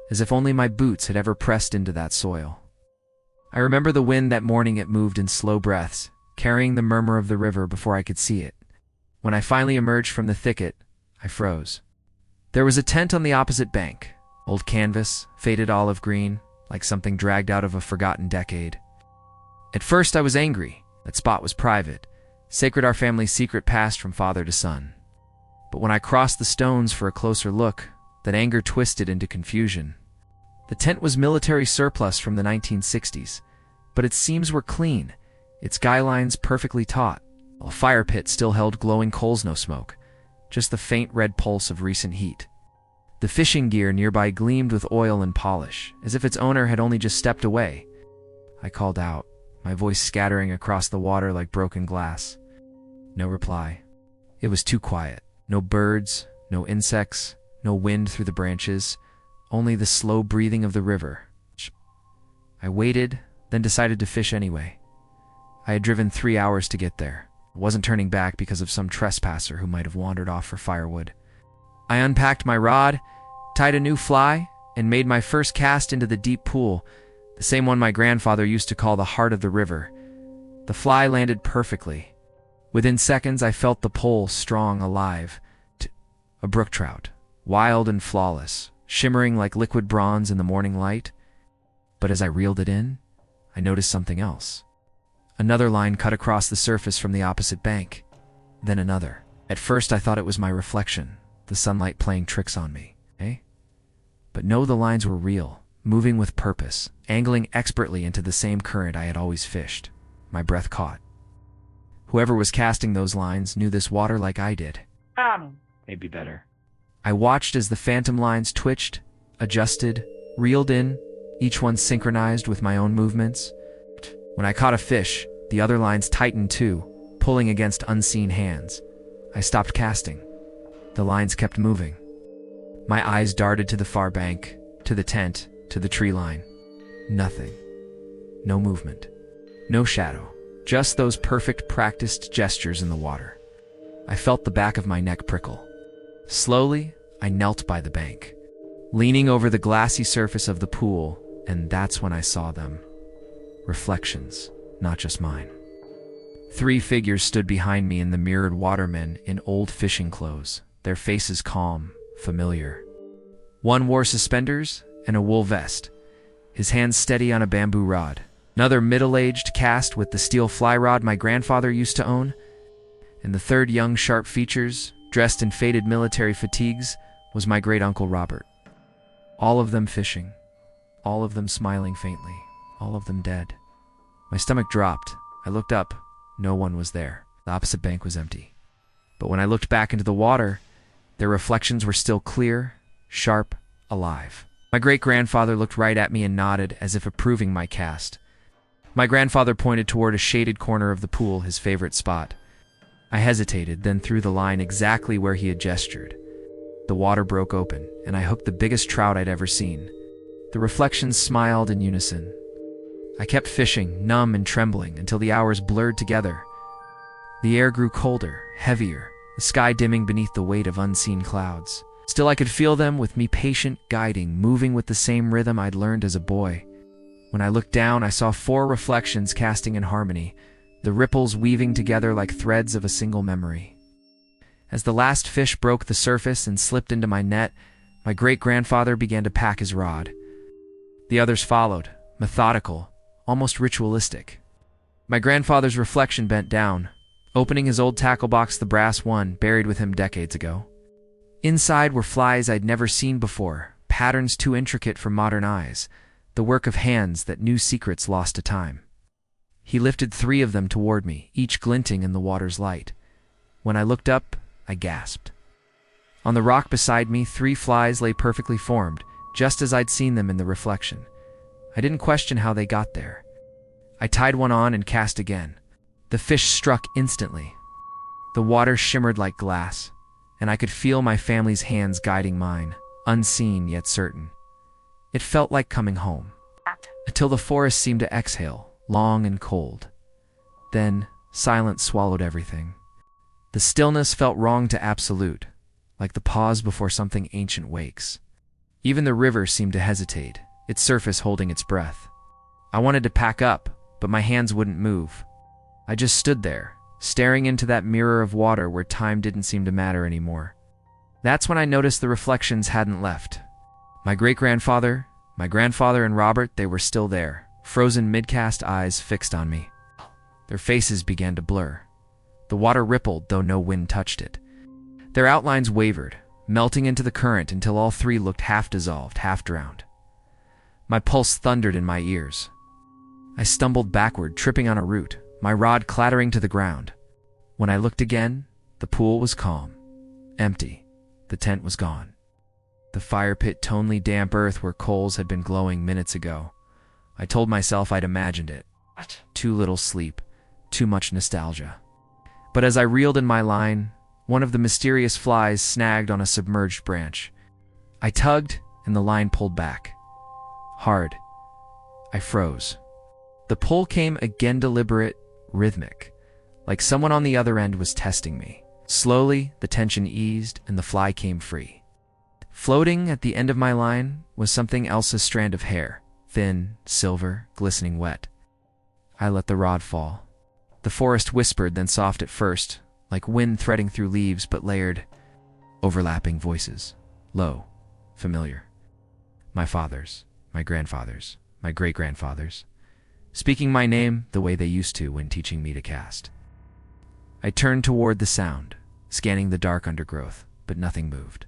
as if only my boots had ever pressed into that soil. I remember the wind that morning. It moved in slow breaths, carrying the murmur of the river before I could see it. When I finally emerged from the thicket, I froze. There was a tent on the opposite bank, old canvas, faded olive green, like something dragged out of a forgotten decade. At first I was angry. That spot was private, sacred, our family's secret passed from father to son. But when I crossed the stones for a closer look, that anger twisted into confusion. The tent was military surplus from the 1960s, but its seams were clean, its guy lines perfectly taut. A fire pit still held glowing coals, no smoke, just the faint red pulse of recent heat. The fishing gear nearby gleamed with oil and polish, as if its owner had only just stepped away. I called out, my voice scattering across the water like broken glass. No reply. It was too quiet. No birds, no insects, no wind through the branches, only the slow breathing of the river. I waited, then decided to fish anyway. I had driven 3 hours to get there. I wasn't turning back because of some trespasser who might have wandered off for firewood. I unpacked my rod, tied a new fly, and made my first cast into the deep pool, the same one my grandfather used to call the heart of the river. The fly landed perfectly. Within seconds, I felt the pole strong, alive. A brook trout, wild and flawless, shimmering like liquid bronze in the morning light. But as I reeled it in, I noticed something else. Another line cut across the surface from the opposite bank, then another. At first, I thought it was my reflection, the sunlight playing tricks on me, But no, the lines were real, moving with purpose, angling expertly into the same current I had always fished. My breath caught. Whoever was casting those lines knew this water like I did. Maybe better. I watched as the phantom lines twitched, adjusted, reeled in, each one synchronized with my own movements. When I caught a fish, the other lines tightened too, pulling against unseen hands. I stopped casting. The lines kept moving. My eyes darted to the far bank, to the tent, to the tree line. Nothing. No movement. No shadow. Just those perfect practiced gestures in the water. I felt the back of my neck prickle. Slowly, I knelt by the bank, leaning over the glassy surface of the pool, and that's when I saw them. Reflections, not just mine. 3 figures stood behind me in the mirrored watermen in old fishing clothes, their faces calm, familiar. One wore suspenders and a wool vest, his hands steady on a bamboo rod. Another middle-aged cast with the steel fly rod my grandfather used to own. And the third, young, sharp features, dressed in faded military fatigues, was my great-uncle Robert. All of them fishing, all of them smiling faintly, all of them dead. My stomach dropped. I looked up. No one was there. The opposite bank was empty. But when I looked back into the water, their reflections were still clear, sharp, alive. My great-grandfather looked right at me and nodded as if approving my cast. My grandfather pointed toward a shaded corner of the pool, his favorite spot. I hesitated, then threw the line exactly where he had gestured. The water broke open, and I hooked the biggest trout I'd ever seen. The reflections smiled in unison. I kept fishing, numb and trembling, until the hours blurred together. The air grew colder, heavier, the sky dimming beneath the weight of unseen clouds. Still I could feel them, with me patient, guiding, moving with the same rhythm I'd learned as a boy. When I looked down, I saw 4 reflections casting in harmony, the ripples weaving together like threads of a single memory. As the last fish broke the surface and slipped into my net, my great-grandfather began to pack his rod. The others followed, methodical, almost ritualistic. My grandfather's reflection bent down, opening his old tackle box, the brass one buried with him decades ago. Inside were flies I'd never seen before, patterns too intricate for modern eyes, the work of hands that knew secrets lost to time. He lifted 3 of them toward me, each glinting in the water's light. When I looked up, I gasped. On the rock beside me, 3 flies lay perfectly formed, just as I'd seen them in the reflection. I didn't question how they got there. I tied one on and cast again. The fish struck instantly. The water shimmered like glass, and I could feel my family's hands guiding mine, unseen yet certain. It felt like coming home, until the forest seemed to exhale, long and cold. Then, silence swallowed everything. The stillness felt wrong to absolute, like the pause before something ancient wakes. Even the river seemed to hesitate, its surface holding its breath. I wanted to pack up, but my hands wouldn't move. I just stood there, staring into that mirror of water where time didn't seem to matter anymore. That's when I noticed the reflections hadn't left. My great-grandfather, my grandfather, and Robert, they were still there, frozen mid-cast eyes fixed on me. Their faces began to blur. The water rippled, though no wind touched it. Their outlines wavered, melting into the current until all 3 looked half-dissolved, half-drowned. My pulse thundered in my ears. I stumbled backward, tripping on a root, my rod clattering to the ground. When I looked again, the pool was calm, empty. The tent was gone. The fire pit tonally damp earth where coals had been glowing minutes ago. I told myself I'd imagined it. Too little sleep, too much nostalgia. But as I reeled in my line, one of the mysterious flies snagged on a submerged branch. I tugged, and the line pulled back. Hard. I froze. The pull came again, deliberate, rhythmic, like someone on the other end was testing me. Slowly, the tension eased, and the fly came free. Floating at the end of my line was something else's strand of hair, thin, silver, glistening wet. I let the rod fall. The forest whispered, then soft at first, like wind threading through leaves, but layered, overlapping voices, low, familiar. My father's, my grandfather's, my great-grandfather's, speaking my name the way they used to when teaching me to cast. I turned toward the sound, scanning the dark undergrowth, but nothing moved.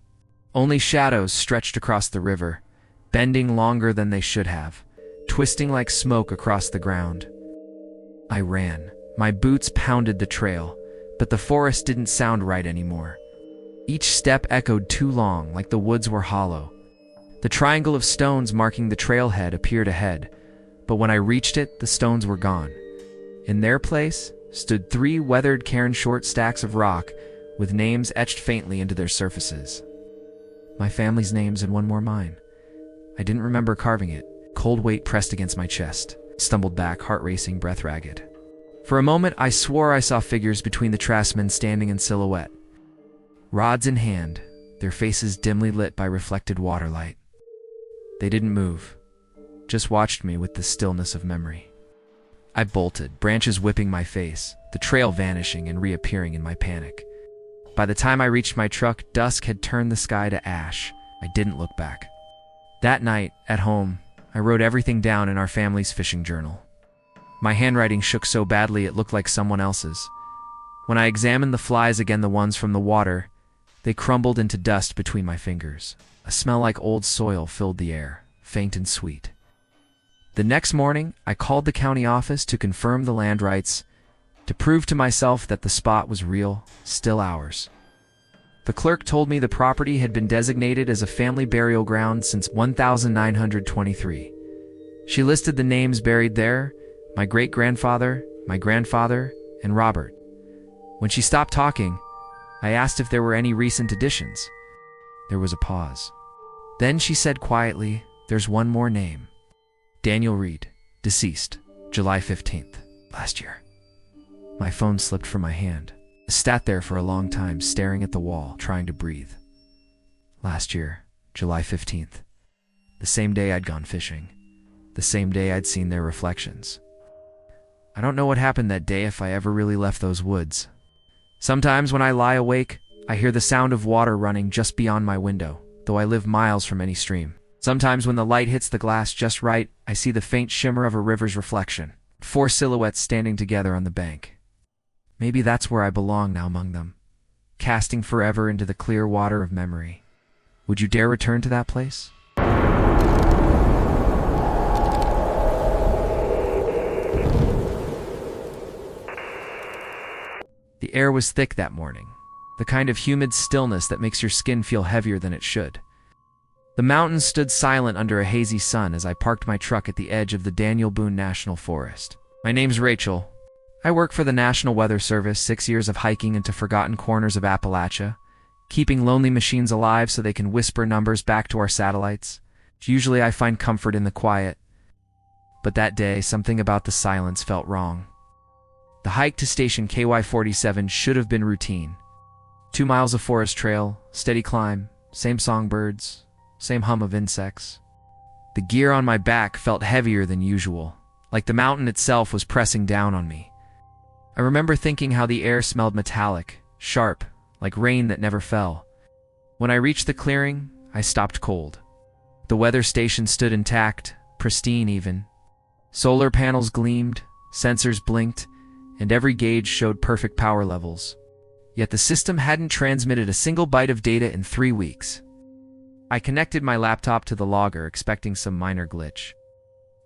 Only shadows stretched across the river, bending longer than they should have, twisting like smoke across the ground. I ran. My boots pounded the trail, but the forest didn't sound right anymore. Each step echoed too long, like the woods were hollow. The triangle of stones marking the trailhead appeared ahead, but when I reached it, the stones were gone. In their place stood 3 weathered, cairn-short stacks of rock with names etched faintly into their surfaces. My family's names and one more mine. I didn't remember carving it. Cold weight pressed against my chest. Stumbled back, heart racing, breath ragged. For a moment, I swore I saw figures between the trashmen standing in silhouette. Rods in hand, their faces dimly lit by reflected waterlight. They didn't move, just watched me with the stillness of memory. I bolted, branches whipping my face, the trail vanishing and reappearing in my panic. By the time I reached my truck, dusk had turned the sky to ash. I didn't look back. That night, at home, I wrote everything down in our family's fishing journal. My handwriting shook so badly it looked like someone else's. When I examined the flies again, the ones from the water, they crumbled into dust between my fingers. A smell like old soil filled the air, faint and sweet. The next morning, I called the county office to confirm the land rights, to prove to myself that the spot was real, still ours. The clerk told me the property had been designated as a family burial ground since 1923. She listed the names buried there: my great-grandfather, my grandfather, and Robert. When she stopped talking, I asked if there were any recent additions. There was a pause. Then she said quietly, "There's one more name. Daniel Reed, deceased, July 15th, last year." My phone slipped from my hand. I sat there for a long time, staring at the wall, trying to breathe. Last year, July 15th. The same day I'd gone fishing. The same day I'd seen their reflections. I don't know what happened that day, if I ever really left those woods. Sometimes when I lie awake, I hear the sound of water running just beyond my window, though I live miles from any stream. Sometimes when the light hits the glass just right, I see the faint shimmer of a river's reflection. 4 silhouettes standing together on the bank. Maybe that's where I belong now among them, casting forever into the clear water of memory. Would you dare return to that place? The air was thick that morning, the kind of humid stillness that makes your skin feel heavier than it should. The mountains stood silent under a hazy sun as I parked my truck at the edge of the Daniel Boone National Forest. My name's Rachel. I work for the National Weather Service, 6 years of hiking into forgotten corners of Appalachia, keeping lonely machines alive so they can whisper numbers back to our satellites. Usually I find comfort in the quiet, but that day something about the silence felt wrong. The hike to station KY-47 should have been routine. 2 miles of forest trail, steady climb, same songbirds, same hum of insects. The gear on my back felt heavier than usual, like the mountain itself was pressing down on me. I remember thinking how the air smelled metallic, sharp, like rain that never fell. When I reached the clearing, I stopped cold. The weather station stood intact, pristine even. Solar panels gleamed, sensors blinked, and every gauge showed perfect power levels. Yet the system hadn't transmitted a single byte of data in 3 weeks. I connected my laptop to the logger, expecting some minor glitch.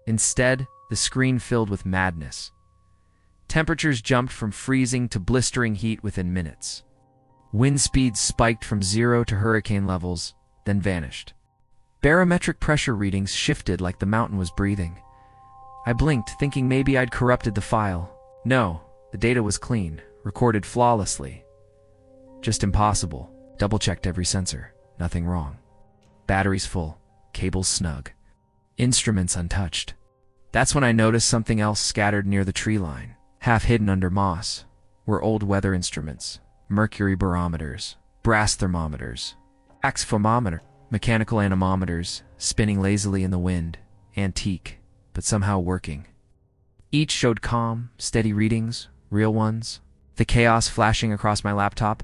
Instead, the screen filled with madness. Temperatures jumped from freezing to blistering heat within minutes. Wind speeds spiked from 0 to hurricane levels, then vanished. Barometric pressure readings shifted like the mountain was breathing. I blinked, thinking maybe I'd corrupted the file. No, the data was clean, recorded flawlessly. Just impossible. Double-checked every sensor. Nothing wrong. Batteries full. Cables snug. Instruments untouched. That's when I noticed something else scattered near the tree line. Half hidden under moss were old weather instruments. Mercury barometers, brass thermometers, axiomometer, mechanical anemometers, spinning lazily in the wind, antique, but somehow working. Each showed calm, steady readings, real ones. The chaos flashing across my laptop.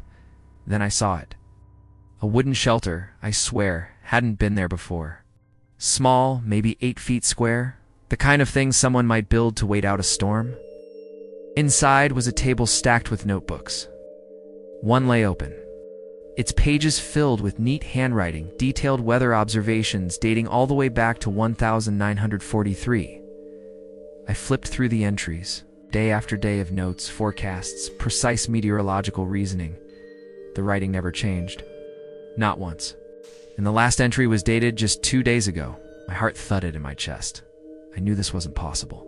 Then I saw it. A wooden shelter, I swear, hadn't been there before. Small, maybe 8 feet square, the kind of thing someone might build to wait out a storm. Inside was a table stacked with notebooks. One lay open, its pages filled with neat handwriting, detailed weather observations dating all the way back to 1943. I flipped through the entries, day after day of notes, forecasts, precise meteorological reasoning. The writing never changed. Not once. And the last entry was dated just 2 days ago. My heart thudded in my chest. I knew this wasn't possible.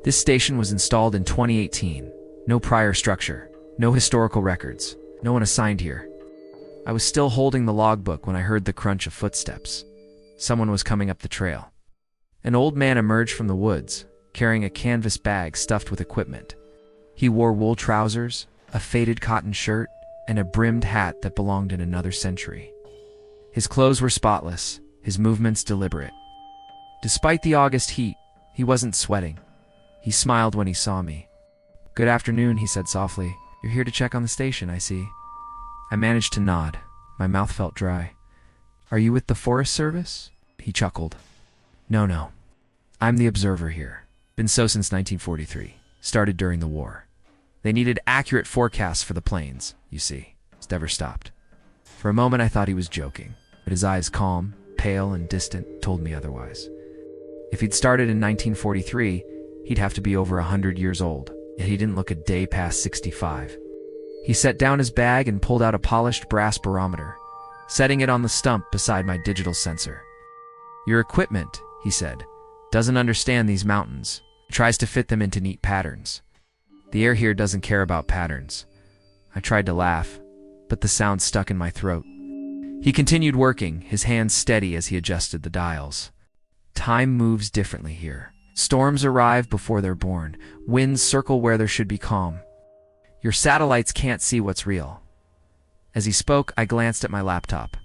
This station was installed in 2018. No prior structure. No historical records. No one assigned here. I was still holding the logbook when I heard the crunch of footsteps. Someone was coming up the trail. An old man emerged from the woods, carrying a canvas bag stuffed with equipment. He wore wool trousers, a faded cotton shirt, and a brimmed hat that belonged in another century. His clothes were spotless, his movements deliberate. Despite the August heat, he wasn't sweating. He smiled when he saw me. "Good afternoon," he said softly. "You're here to check on the station, I see." I managed to nod. My mouth felt dry. "Are you with the Forest Service?" He chuckled. No. I'm the observer here. Been so since 1943. Started during the war. They needed accurate forecasts for the planes, you see. It's never stopped." For a moment I thought he was joking, but his eyes, calm, pale, and distant, told me otherwise. If he'd started in 1943, he'd have to be over 100 years old, yet he didn't look a day past 65. He set down his bag and pulled out a polished brass barometer, setting it on the stump beside my digital sensor. "Your equipment," he said, "doesn't understand these mountains. It tries to fit them into neat patterns. The air here doesn't care about patterns." I tried to laugh, but the sound stuck in my throat. He continued working, his hands steady as he adjusted the dials. Time moves differently here. Storms arrive before they're born. Winds circle where there should be calm. Your satellites can't see what's real. As he spoke, I glanced at my laptop.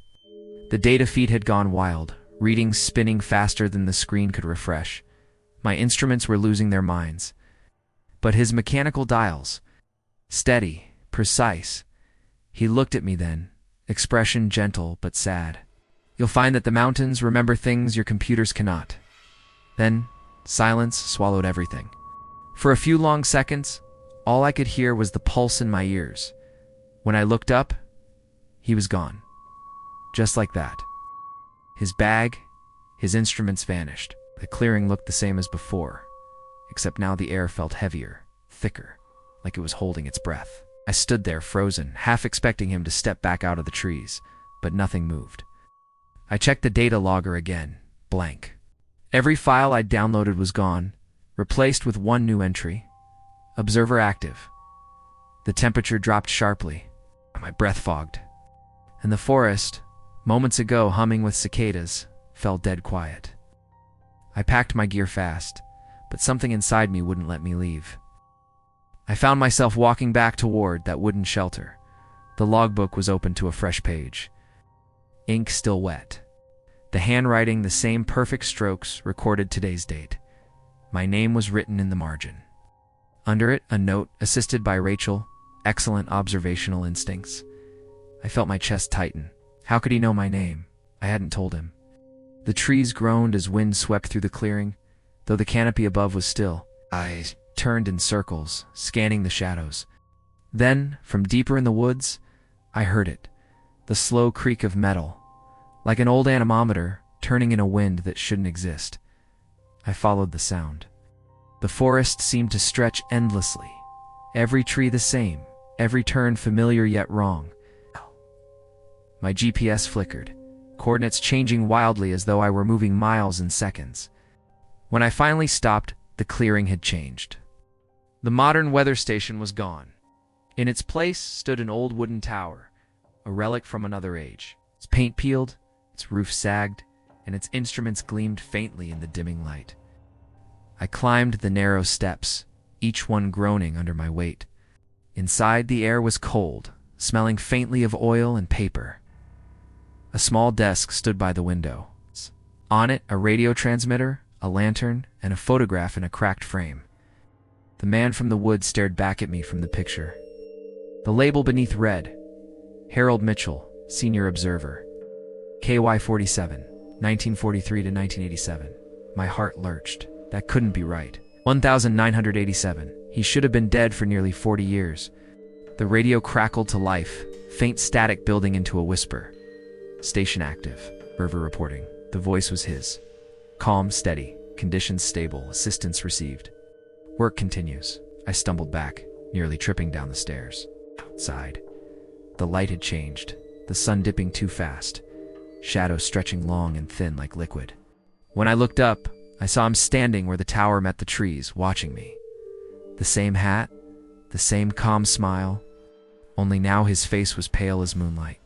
The data feed had gone wild, readings spinning faster than the screen could refresh. My instruments were losing their minds. But his mechanical dials, steady, precise. He looked at me then, expression gentle but sad. You'll find that the mountains remember things your computers cannot. Then, silence swallowed everything. For a few long seconds, all I could hear was the pulse in my ears. When I looked up, he was gone. Just like that. His bag, his instruments vanished. The clearing looked the same as before, except now the air felt heavier, thicker, like it was holding its breath. I stood there frozen, half expecting him to step back out of the trees, but nothing moved. I checked the data logger again, blank. Every file I'd downloaded was gone, replaced with one new entry. Observer active. The temperature dropped sharply. My breath fogged. And the forest, moments ago humming with cicadas, fell dead quiet. I packed my gear fast, but something inside me wouldn't let me leave. I found myself walking back toward that wooden shelter. The logbook was open to a fresh page. Ink still wet. The handwriting the same perfect strokes recorded today's date. My name was written in the margin. Under it, a note assisted by Rachel, excellent observational instincts. I felt my chest tighten. How could he know my name? I hadn't told him. The trees groaned as wind swept through the clearing, though the canopy above was still. I turned in circles, scanning the shadows. Then, from deeper in the woods, I heard it, the slow creak of metal, like an old anemometer turning in a wind that shouldn't exist. I followed the sound. The forest seemed to stretch endlessly, every tree the same, every turn familiar yet wrong. My GPS flickered, coordinates changing wildly as though I were moving miles in seconds. When I finally stopped, the clearing had changed. The modern weather station was gone. In its place stood an old wooden tower, a relic from another age. Its paint peeled, its roof sagged, and its instruments gleamed faintly in the dimming light. I climbed the narrow steps, each one groaning under my weight. Inside, the air was cold, smelling faintly of oil and paper. A small desk stood by the window. On it, a radio transmitter, a lantern, and a photograph in a cracked frame. The man from the woods stared back at me from the picture. The label beneath read, Harold Mitchell, Senior Observer. KY 47, 1943 to 1987. My heart lurched. That couldn't be right. 1987. He should have been dead for nearly 40 years. The radio crackled to life, faint static building into a whisper. Station active. Observer reporting. The voice was his. Calm, steady, conditions stable, assistance received. Work continues. I stumbled back, nearly tripping down the stairs. Outside. The light had changed, the sun dipping too fast, shadows stretching long and thin like liquid. When I looked up, I saw him standing where the tower met the trees, watching me. The same hat, the same calm smile, only now his face was pale as moonlight.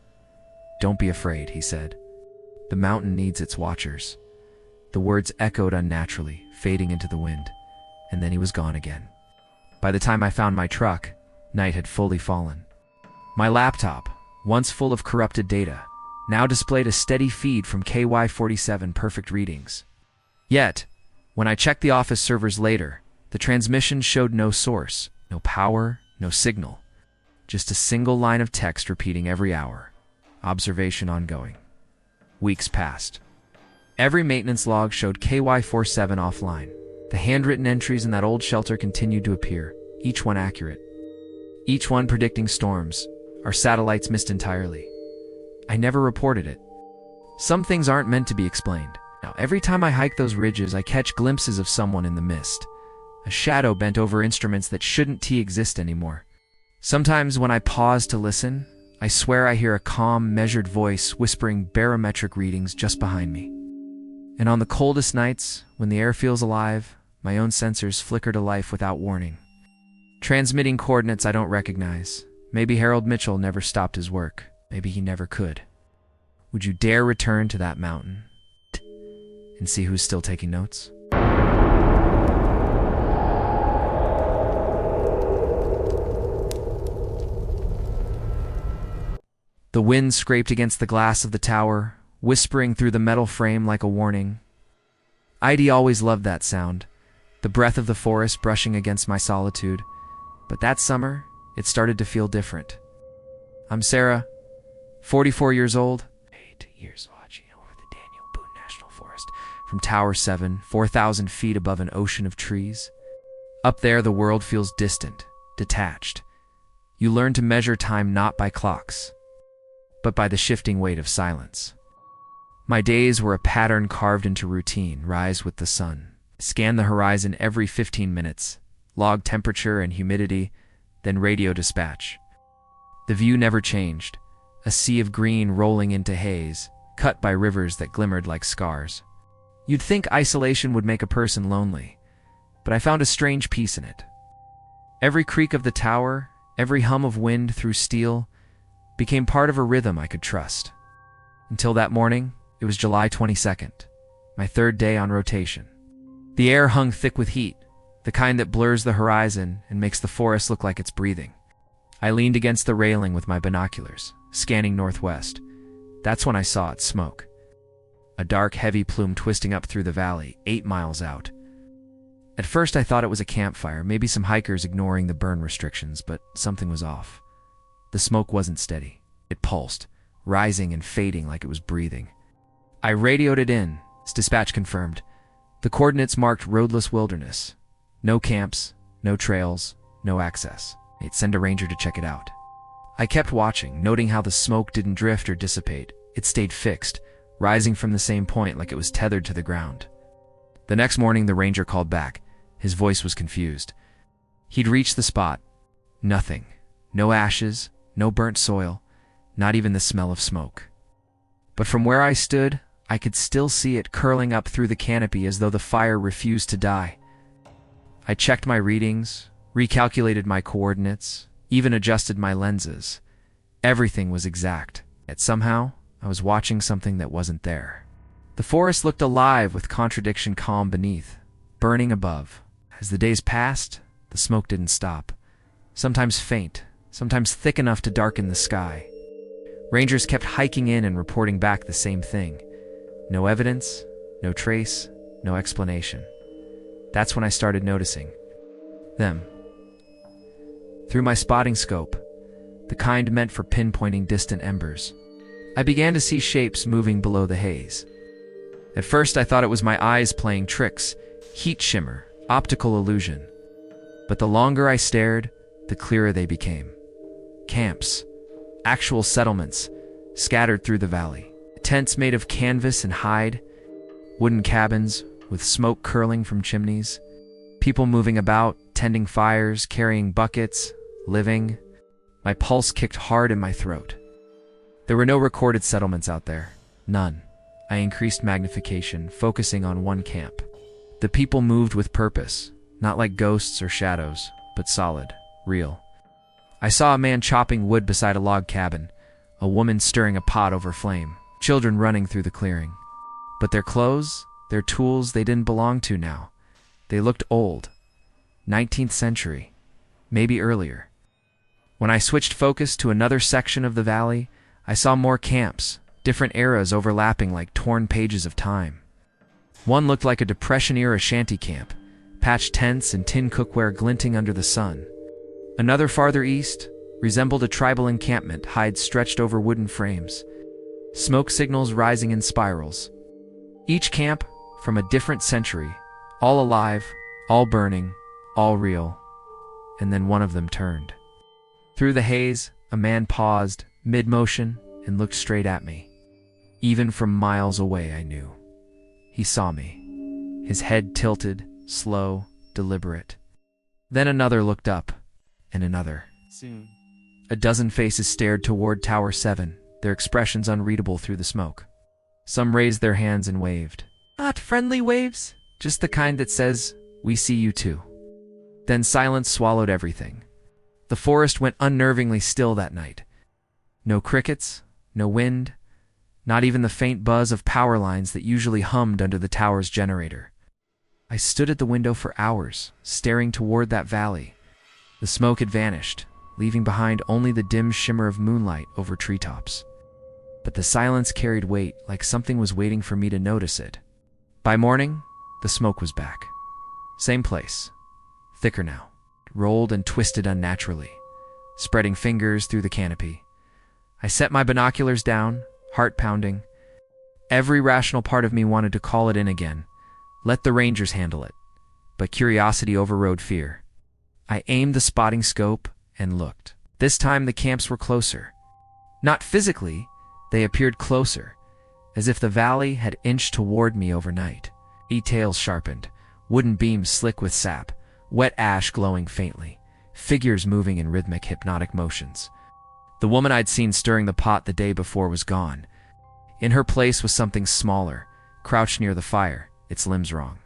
Don't be afraid, he said. The mountain needs its watchers. The words echoed unnaturally, fading into the wind, and then he was gone again. By the time I found my truck, night had fully fallen. My laptop, once full of corrupted data, now displayed a steady feed from KY47 perfect readings. Yet, when I checked the office servers later, the transmission showed no source, no power, no signal. Just a single line of text repeating every hour. Observation ongoing. Weeks passed. Every maintenance log showed KY47 offline. The handwritten entries in that old shelter continued to appear, each one accurate. Each one predicting storms. Our satellites missed entirely. I never reported it. Some things aren't meant to be explained. Now, every time I hike those ridges, I catch glimpses of someone in the mist. A shadow bent over instruments that shouldn't exist anymore. Sometimes when I pause to listen, I swear I hear a calm, measured voice whispering barometric readings just behind me. And on the coldest nights, when the air feels alive, my own sensors flicker to life without warning. Transmitting coordinates I don't recognize. Maybe Harold Mitchell never stopped his work. Maybe he never could. Would you dare return to that mountain and see who's still taking notes? The wind scraped against the glass of the tower, whispering through the metal frame like a warning. Heidi always loved that sound, the breath of the forest brushing against my solitude. But that summer, it started to feel different. I'm Sarah, 44 years old. 8 years watching. from Tower 7, 4,000 feet above an ocean of trees. Up there, the world feels distant, detached. You learn to measure time not by clocks, but by the shifting weight of silence. My days were a pattern carved into routine: rise with the sun, scan the horizon every 15 minutes, log temperature and humidity, then radio dispatch. The view never changed, a sea of green rolling into haze, cut by rivers that glimmered like scars. You'd think isolation would make a person lonely, but I found a strange peace in it. Every creak of the tower, every hum of wind through steel, became part of a rhythm I could trust. Until that morning, it was July 22nd, my third day on rotation. The air hung thick with heat, the kind that blurs the horizon and makes the forest look like it's breathing. I leaned against the railing with my binoculars, scanning northwest. That's when I saw it: smoke. A dark, heavy plume twisting up through the valley, 8 miles out. At first I thought it was a campfire, maybe some hikers ignoring the burn restrictions, but something was off. The smoke wasn't steady. It pulsed, rising and fading like it was breathing. I radioed it in. Dispatch confirmed. The coordinates marked roadless wilderness. No camps, no trails, no access. They'd send a ranger to check it out. I kept watching, noting how the smoke didn't drift or dissipate. It stayed fixed, rising from the same point like it was tethered to the ground. The next morning, the ranger called back. His voice was confused. He'd reached the spot. Nothing. No ashes, no burnt soil, not even the smell of smoke. But from where I stood, I could still see it curling up through the canopy as though the fire refused to die. I checked my readings, recalculated my coordinates, even adjusted my lenses. Everything was exact, yet somehow I was watching something that wasn't there. The forest looked alive with contradiction: calm beneath, burning above. As the days passed, the smoke didn't stop. Sometimes faint, sometimes thick enough to darken the sky. Rangers kept hiking in and reporting back the same thing. No evidence, no trace, no explanation. That's when I started noticing them. Through my spotting scope, the kind meant for pinpointing distant embers, I began to see shapes moving below the haze. At first I thought it was my eyes playing tricks: heat shimmer, optical illusion. But the longer I stared, the clearer they became. Camps, actual settlements, scattered through the valley. Tents made of canvas and hide, wooden cabins with smoke curling from chimneys. People moving about, tending fires, carrying buckets, living. My pulse kicked hard in my throat. There were no recorded settlements out there. None. I increased magnification, focusing on one camp. The people moved with purpose, not like ghosts or shadows, but solid, real. I saw a man chopping wood beside a log cabin, a woman stirring a pot over flame, children running through the clearing. But their clothes, their tools, they didn't belong to now. They looked old. 19th century, maybe earlier. When I switched focus to another section of the valley, I saw more camps, different eras overlapping like torn pages of time. One looked like a Depression-era shanty camp, patched tents and tin cookware glinting under the sun. Another farther east resembled a tribal encampment, hides stretched over wooden frames, smoke signals rising in spirals. Each camp from a different century, all alive, all burning, all real. And then one of them turned. Through the haze, a man paused, mid-motion, and looked straight at me. Even from miles away, I knew. He saw me. His head tilted, slow, deliberate. Then another looked up, and another. Soon. A dozen faces stared toward Tower 7, their expressions unreadable through the smoke. Some raised their hands and waved. Not friendly waves, just the kind that says, "We see you too." Then silence swallowed everything. The forest went unnervingly still that night. No crickets, no wind, not even the faint buzz of power lines that usually hummed under the tower's generator. I stood at the window for hours, staring toward that valley. The smoke had vanished, leaving behind only the dim shimmer of moonlight over treetops. But the silence carried weight, like something was waiting for me to notice it. By morning, the smoke was back. Same place, thicker now, rolled and twisted unnaturally, spreading fingers through the canopy. I set my binoculars down, heart pounding. Every rational part of me wanted to call it in again. Let the rangers handle it. But curiosity overrode fear. I aimed the spotting scope and looked. This time the camps were closer. Not physically, they appeared closer, as if the valley had inched toward me overnight. Details sharpened, wooden beams slick with sap, wet ash glowing faintly, figures moving in rhythmic hypnotic motions. The woman I'd seen stirring the pot the day before was gone. In her place was something smaller, crouched near the fire, its limbs wrong.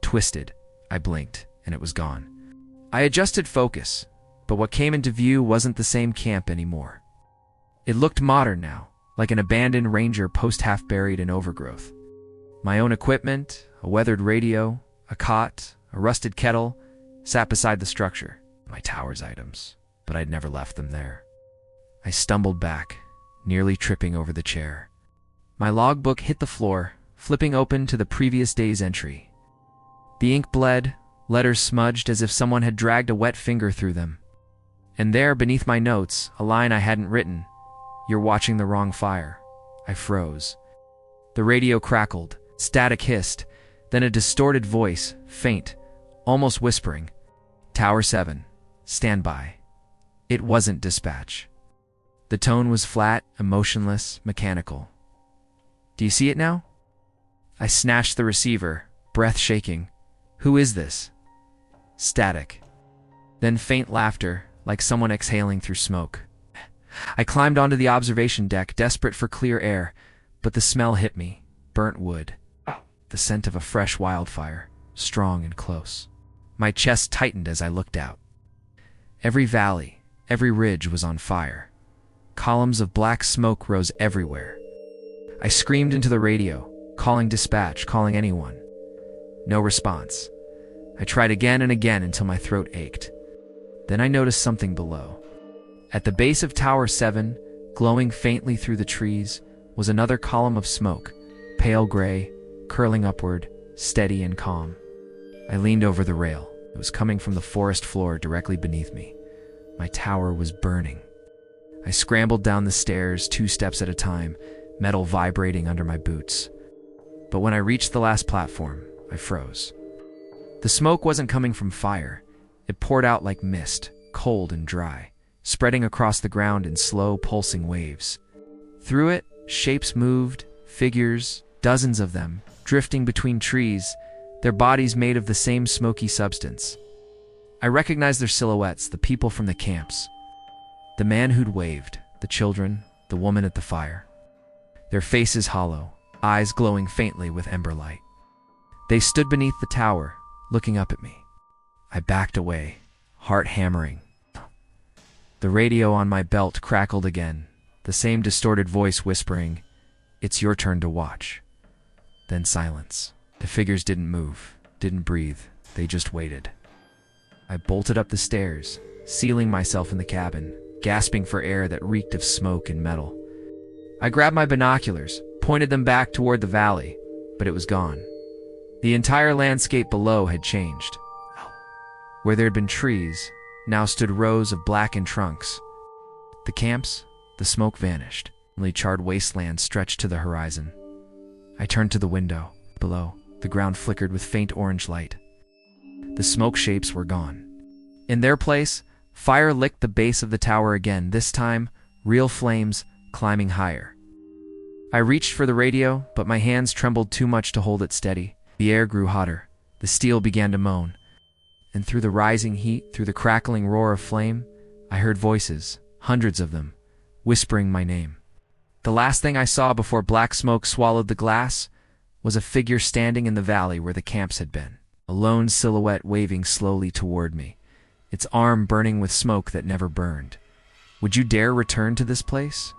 Twisted. I blinked, and it was gone. I adjusted focus, but what came into view wasn't the same camp anymore. It looked modern now, like an abandoned ranger post half buried in overgrowth. My own equipment, a weathered radio, a cot, a rusted kettle, sat beside the structure. My tower's items, but I'd never left them there. I stumbled back, nearly tripping over the chair. My logbook hit the floor, flipping open to the previous day's entry. The ink bled, letters smudged as if someone had dragged a wet finger through them. And there, beneath my notes, a line I hadn't written. "You're watching the wrong fire." I froze. The radio crackled, static hissed, then a distorted voice, faint, almost whispering. "Tower 7, stand by." It wasn't dispatch. The tone was flat, emotionless, mechanical. "Do you see it now?" I snatched the receiver, breath shaking. "Who is this?" Static. Then faint laughter, like someone exhaling through smoke. I climbed onto the observation deck, desperate for clear air, but the smell hit me. Burnt wood. The scent of a fresh wildfire, strong and close. My chest tightened as I looked out. Every valley, every ridge was on fire. Columns of black smoke rose everywhere. I screamed into the radio, calling dispatch, calling anyone. No response. I tried again and again until my throat ached. Then I noticed something below. At the base of Tower 7, glowing faintly through the trees, was another column of smoke, pale gray, curling upward, steady and calm. I leaned over the rail. It was coming from the forest floor directly beneath me. My tower was burning. I scrambled down the stairs 2 steps at a time, metal vibrating under my boots. But when I reached the last platform, I froze. The smoke wasn't coming from fire. It poured out like mist, cold and dry, spreading across the ground in slow, pulsing waves. Through it, shapes moved, figures, dozens of them, drifting between trees, their bodies made of the same smoky substance. I recognized their silhouettes, the people from the camps. The man who'd waved, the children, the woman at the fire. Their faces hollow, eyes glowing faintly with ember light. They stood beneath the tower, looking up at me. I backed away, heart hammering. The radio on my belt crackled again, the same distorted voice whispering, "It's your turn to watch." Then silence. The figures didn't move, didn't breathe, they just waited. I bolted up the stairs, sealing myself in the cabin, gasping for air that reeked of smoke and metal. I grabbed my binoculars, pointed them back toward the valley, but it was gone. The entire landscape below had changed. Where there had been trees, now stood rows of blackened trunks. The camps, the smoke vanished. Only charred wasteland stretched to the horizon. I turned to the window. Below, the ground flickered with faint orange light. The smoke shapes were gone. In their place, fire licked the base of the tower again, this time, real flames climbing higher. I reached for the radio, but my hands trembled too much to hold it steady. The air grew hotter. The steel began to moan. And through the rising heat, through the crackling roar of flame, I heard voices, hundreds of them, whispering my name. The last thing I saw before black smoke swallowed the glass was a figure standing in the valley where the camps had been, a lone silhouette waving slowly toward me, its arm burning with smoke that never burned. Would you dare return to this place?